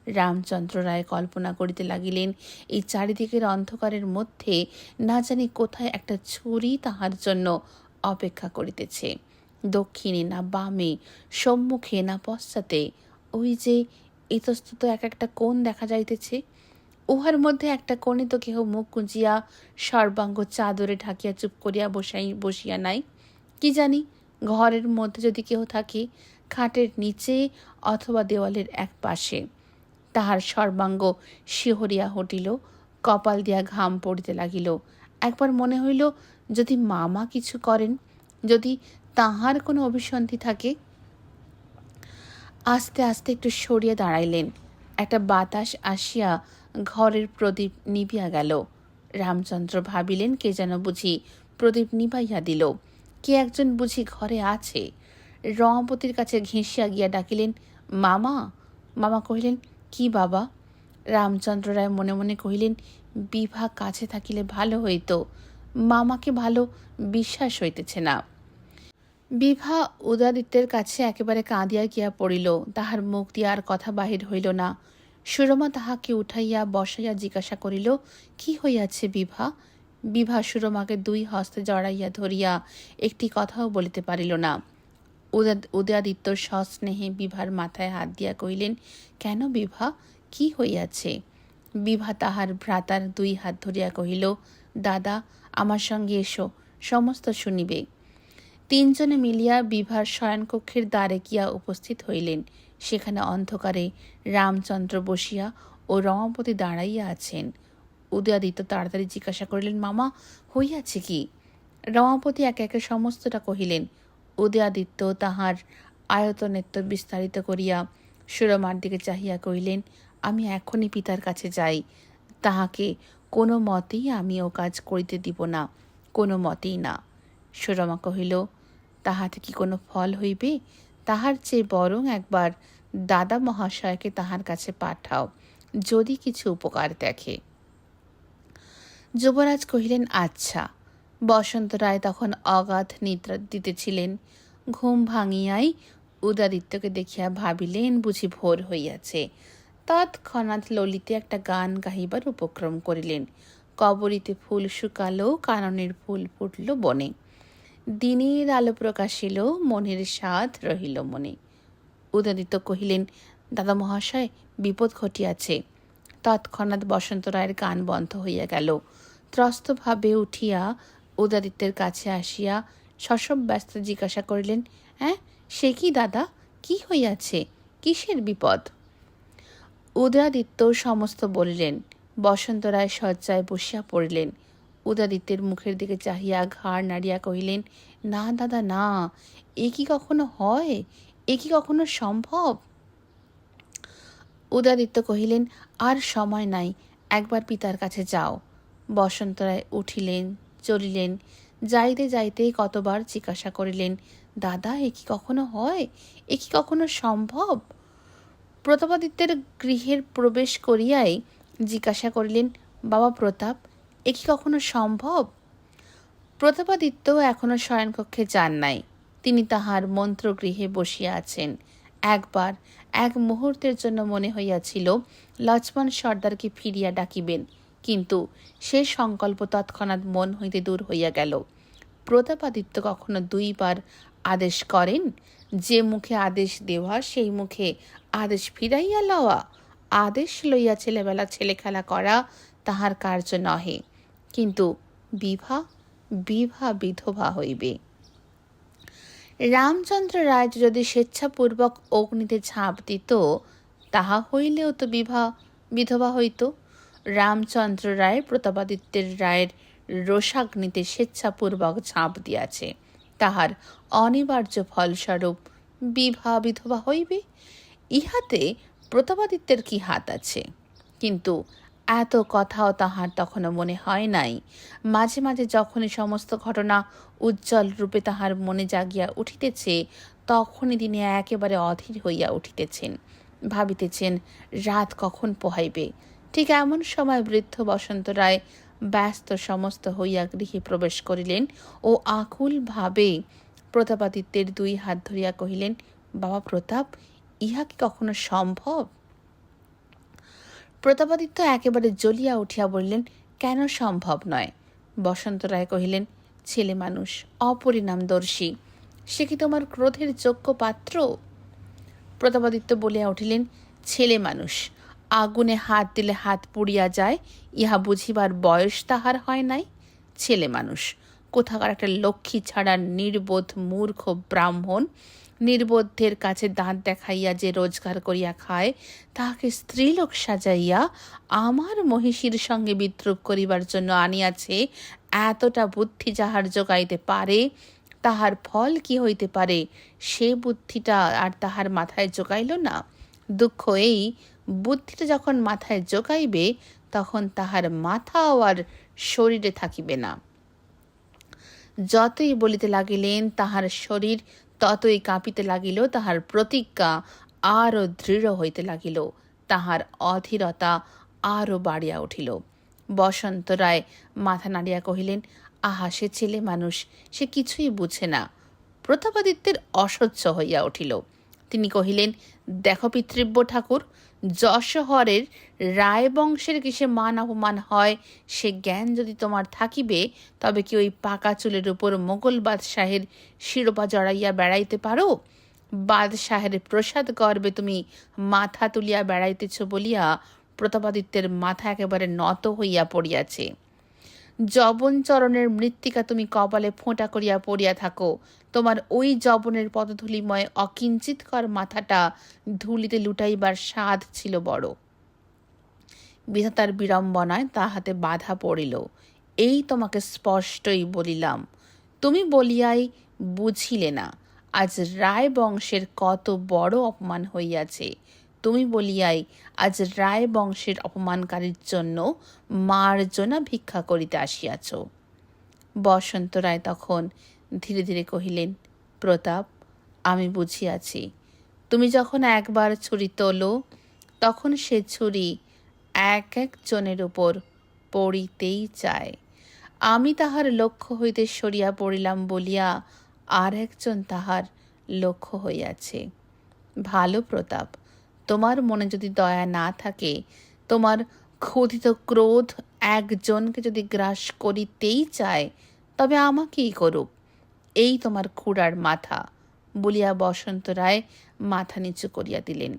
রামচন্দ্র রায় কল্পনা করিতে লাগিলেন, এই চারিদিকের অন্ধকারের মধ্যে না জানি কোথায় একটা ছুরি তাহার জন্য অপেক্ষা করিতেছে। দক্ষিণে না বামে, সম্মুখে না পশ্চাতে, ওই যে ইতস্তত এক একটা কোণ দেখা যাইতেছে, উহার মধ্যে একটা কোণে তো কেহ মুখ গুঁজিয়া সর্বাঙ্গ চাদরে ঢাকিয়া চুপ করিয়া বসিয়া নাই। কি জানি, ঘরের মধ্যে যদি কেহ থাকে, খাটের নিচে অথবা দেওয়ালের এক পাশে। তাহার সর্বাঙ্গ শিহরিয়া হটিল, কপাল দিয়া ঘাম পড়িতে লাগিল। একবার মনে হইল, যদি মামা কিছু করেন, যদি তাহার কোনো অভিসন্ধি থাকে। আস্তে আস্তে একটু সরিয়া দাঁড়াইলেন। একটা বাতাস আসিয়া ঘরের প্রদীপ নিভিয়া গেল। রামচন্দ্র ভাবিলেন, কে যেন বুঝি প্রদীপ নিভাইয়া দিল, কে একজন বুঝি ঘরে আছে। রমাপতির কাছে ঘেঁষিয়া গিয়া ডাকিলেন, মামা। মামা কহিলেন, কি বাবা? রামচন্দ্র রায় মনে মনে কহিলেন, বিভা কাছে থাকিলে ভালো হইত, মামাকে ভালো বিশ্বাস হইতেছে না। বিভা উদয়াদিত্যের কাছে একেবারে কাঁদিয়া গিয়া পড়িল। তাহার মুখ দিয়া আর কথা বাহির হইল না। সুরমা তাহাকে উঠাইয়া বসাইয়া জিজ্ঞাসা করিল, কি হইয়াছে বিভা? বিভা সুরমাকে দুই হস্তে জড়াইয়া ধরিয়া একটি কথাও বলিতে পারিল না। উদয়াদিত্য সস্নেহে বিভার মাথায় হাত দিয়া কহিলেন, কেন বিভা, কি হইয়াছে? বিভা তাহার ভ্রাতার দুই হাত ধরিয়া কহিল, দাদা, আমার সঙ্গে এসো, সমস্ত শুনিবে। তিনজনে মিলিয়া বিভার শয়নকক্ষের দ্বারে গিয়া উপস্থিত হইলেন। সেখানে অন্ধকারে রামচন্দ্র বসিয়া ও রমাপতি দাঁড়াইয়া আছেন। উদয়াদিত্য তাড়াতাড়ি জিজ্ঞাসা করিলেন, মামা, হইয়াছে কি? রমাপতি একে একে সমস্তটা কহিলেন। উদয়াদিত্য তাহার আয়তনেত্র বিস্তারিত করিয়া সুরমার দিকে চাহিয়া কহিলেন, আমি এখনই পিতার কাছে যাই, তাহাকে কোনো মতেই আমি ও কাজ করিতে দিব না, কোনো মতেই না। সুরমা কহিল, তাহাতে কি কোনো ফল হইবে? তাহার চেয়ে বরং একবার দাদা মহাশয়কে তাহার কাছে পাঠাও, যদি কিছু উপকার দেখে। যুবরাজ কহিলেন, আচ্ছা। বসন্ত রায় তখন অগাধ নিদ্রা দিতেছিলেন। ঘুম ভাঙিয়াই উদয়াদিত্যকে দেখিয়া ভাবিলেন বুঝি ভোর হইয়াছে। তৎক্ষণাৎ ললিতে একটা গান গাহিবার উপক্রম করিলেন। কবরীতে ফুল শুকালো, কাননের ফুল ফুটল বনে। দিনের আলো প্রকাশিল, মনের স্বাদ রহিল মনে। উদয়াদিত্য কহিলেন, দাদা মহাশয়, বিপদ ঘটিয়াছে। তৎক্ষণাৎ বসন্ত রায়ের গান বন্ধ হইয়া গেল। ত্রস্তভাবে উঠিয়া উদয়াদিত্যের কাছে আসিয়া শশব ব্যস্ত জিজ্ঞাসা করিলেন, হ্যাঁ, সে কি দাদা, কি হইয়াছে, কিসের বিপদ? উদয়াদিত্য সমস্ত বলিলেন। বসন্ত রায় শয্যায় বসিয়া পড়িলেন। উদয়াদিত্যের মুখের দিকে চাহিয়া ঘাড় নাড়িয়া কহিলেন, না দাদা না, এ কি কখনো হয়, এ কি কখনো সম্ভব? উদয়াদিত্য কহিলেন, আর সময় নাই, একবার পিতার কাছে যাও। বসন্ত রায় উঠিলেন, চলিলেন। যাইতে যাইতে কতবার জিজ্ঞাসা করিলেন, দাদা এ কি কখনো হয়, এ কি কখনো সম্ভব? প্রতাপাদিত্যের গৃহের প্রবেশ করিয়াই জিজ্ঞাসা করিলেন, বাবা প্রতাপ, এ কি কখনো সম্ভব? প্রতাপাদিত্য এখনো শয়নকক্ষে যান নাই। তিনি তাহার মন্ত্রগৃহে বসিয়া আছেন। একবার এক মুহূর্তের জন্য মনে হইয়াছিল লক্ষ্মণ সর্দারকে ফিরিয়া ডাকিবেন, কিন্তু সে সংকল্প তৎক্ষণাৎ মন হইতে দূর হইয়া গেল। প্রতাপাদিত্য কখনো দুইবার আদেশ করেন? যে মুখে আদেশ দেওয়া সেই মুখে আদেশ ফিরাইয়া লওয়া। আদেশ লইয়া ছেলেবেলা ছেলে খেলা করা তাহার কার্য নহে। কিন্তু বিভা বিভা বিধবা হইবে। রামচন্দ্র রায় যদি স্বেচ্ছাপূর্বক অগ্নিতে ঝাঁপ দিত, তাহা হইলেও তো বিভা বিধবা হইত। রামচন্দ্র রায় প্রতাপাদিত্যের রায়ের রোষাগ্নিতে স্বেচ্ছাপূর্বক ঝাঁপ দিয়াছে, তাহার অনিবার্য ফলস্বরূপ বিভা বিধবা হইবে। ইহাতে প্রতাপাদিত্যের কি হাত আছে? কিন্তু এত কথাও তাহার তখনও মনে হয় নাই। মাঝে মাঝে যখনই সমস্ত ঘটনা উজ্জ্বল রূপে তাহার মনে জাগিয়া উঠিতেছে, তখনই তিনি একেবারে অধীর হইয়া উঠিতেছেন, ভাবিতেছেন রাত কখন পোহাইবে। ঠিক এমন সময় বৃদ্ধ বসন্ত রায় ব্যস্ত সমস্ত হইয়া গৃহে প্রবেশ করিলেন ও আকুল ভাবে প্রতাপাদিত্যের দুই হাত ধরিয়া কহিলেন, বাবা প্রতাপ, ইহা কি কখনো সম্ভব? প্রতাপাদিত্য একেবারে জ্বলিয়া উঠিয়া বললেন, কেন সম্ভব নয়? বসন্ত রায় কহিলেন, ছেলে মানুষ, অপরিণামদর্শী, সে কি তোমার ক্রোধের যোগ্য পাত্র? প্রতাপাদিত্য বলিয়া উঠিলেন, ছেলে মানুষ, আগুনে হাত দিলে হাত পুড়িয়া যায়, ইহা বুঝিবার বয়স তাহার হয় নাই। ছেলে মানুষ, কোথাকার একটা লক্ষ্মী ছাড়া নির্বোধ মূর্খ ব্রাহ্মণ, নির্বোধের কাছে দাঁত দেখাইয়া যে রোজগার করিয়া খায়, তাহাকে স্ত্রীলোক সাজাইয়া আমার মহিষীর সঙ্গে বিদ্রুপ করিবার জন্য আনিয়াছে। এতটা বুদ্ধি যাহার জোগাইতে পারে, তাহার ফল কি হইতে পারে সে বুদ্ধিটা আর তাহার মাথায় জোগাইল না। দুঃখ এই, বুদ্ধিটা যখন মাথায় জোগাইবে, তখন তাহার মাথাও আর শরীরে থাকিবে না। যতই বলিতে লাগিলেন, তাহার শরীর ততই কাঁপিতে লাগিল, তাহার প্রতিজ্ঞা আরও দৃঢ় হইতে লাগিল, তাহার অধীরতা আরও বাড়িয়া উঠিল। বসন্ত রায় মাথা নাড়িয়া কহিলেন, আহা, সে ছেলে মানুষ, সে কিছুই বুঝে না। প্রতাপাদিত্যের অসহ্য হইয়া উঠিল। তিনি কহিলেন, দেখো পিতৃব্য ঠাকুর, যশোহরের রায় বংশের কিসে মান অপমান হয় সে জ্ঞান যদি তোমার থাকিবে, তবে কি ওই পাকা চুলের উপর মোগল বাদশাহের শিরোপা জড়াইয়া বেড়াইতে পারো? বাদশাহের প্রসাদ গর্বে তুমি মাথা তুলিয়া বেড়াইতেছ বলিয়া প্রতাপাদিত্যের মাথা একেবারে নত হইয়া পড়িয়াছে। যবনচরণের মৃত্তিকা তুমি কপালে ফোঁটা করিয়া পড়িয়া থাকো, তোমার ওই যবনের পদধূলিময় অকিঞ্চিতকর মাথাটা ধুলিতে লুটাইবার স্বাদ ছিল বড়। বিধাতার বিড়ম্বনায় তাহাতে বাধা পড়িল, এই তোমাকে স্পষ্টই বলিলাম, তুমি বলিয়াই বুঝিলে না। আজ রায় বংশের কত বড় অপমান হইয়াছে, তুমি বলিয়াই আজ রায় বংশের অপমানকারীর জন্য মার্জনা ভিক্ষা করিতে আসিয়াছ। বসন্ত রায় তখন ধীরে ধীরে কহিলেন, প্রতাপ, আমি বুঝিয়াছি। তুমি যখন একবার ছুরি তোলো তখন সে ছুরি এক একজনের উপর পড়িতেই চায়। আমি তাহার লক্ষ্য হইতে সরিয়া পড়িলাম বলিয়া আর একজন তাহার লক্ষ্য হইয়াছে। ভালো প্রতাপ, তোমার মনে যদি দয়া না থাকে, তোমার ক্ষুধিত ক্রোধ একজনকে যদি গ্রাস করিতেই চায়, তবে আমাকেই করুক, এই তোমার খুড়ার মাথা, বলিয়া বসন্ত রায় মাথা নিচু করিয়া দিলেন।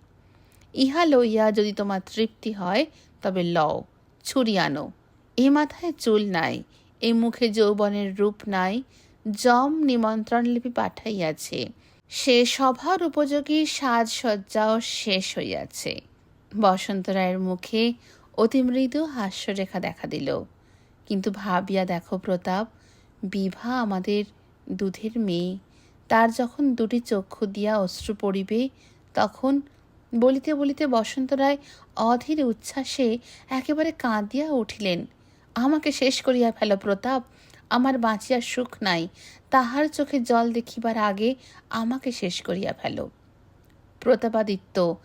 ইহা লইয়া যদি তোমার তৃপ্তি হয় তবে লও, ছুরি আনো। এ মাথায় চুল নাই, এ মুখে যৌবনের রূপ নাই, যম নিমন্ত্রণ লিপি পাঠাইয়াছে, সে সভার উপযোগী সাজসজ্জাও শেষ হইয়াছে। বসন্ত রায়ের মুখে অতি মৃদু হাস্যরেখা দেখা দিল। কিন্তু ভাবিয়া দেখো প্রতাপ, বিভা আমাদের দুধের মেয়ে, তার যখন দুটি চক্ষু দিয়া অশ্রু পড়িবে, তখন বলিতে বলিতে বসন্ত রায় অধীর উচ্ছ্বাসে একেবারে কাঁদিয়া উঠিলেন। আমাকে শেষ করিয়া ফেল প্রতাপ, আমার বাঁচিয়া সুখ নাই, তাহার চোখে জল দেখিবার আগে আমাকে শেষ করিয়া ফেল। প্রতাপাদিত্য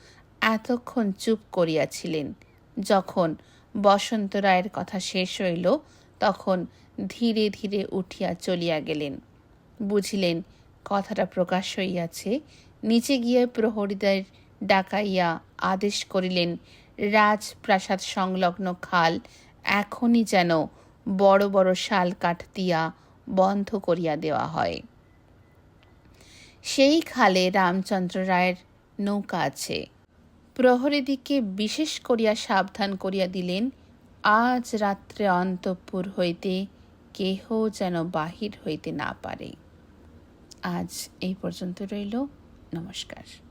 এতক্ষণ চুপ করিয়াছিলেন। যখন বসন্ত রায়ের কথা শেষ হইল তখন ধীরে ধীরে উঠিয়া চলিয়া গেলেন। বুঝিলেন কথাটা প্রকাশ হইয়াছে। নিচে গিয়ে প্রহরীদের ডাকাইয়া আদেশ করিলেন, রাজপ্রাসাদ সংলগ্ন খাল এখনই যেন বড় বড় শাল কাঠ দিয়া বন্ধ করিয়া দেওয়া হয়। সেই খালে রামচন্দ্র রায়ের নৌকা আছে। প্রহরীদিকে বিশেষ করিয়া সাবধান করিয়া দিলেন, আজ রাত্রে অন্তঃপুর হইতে কেহ যেন বাহির হইতে না পারে। আজ এই পর্যন্ত রইল। নমস্কার।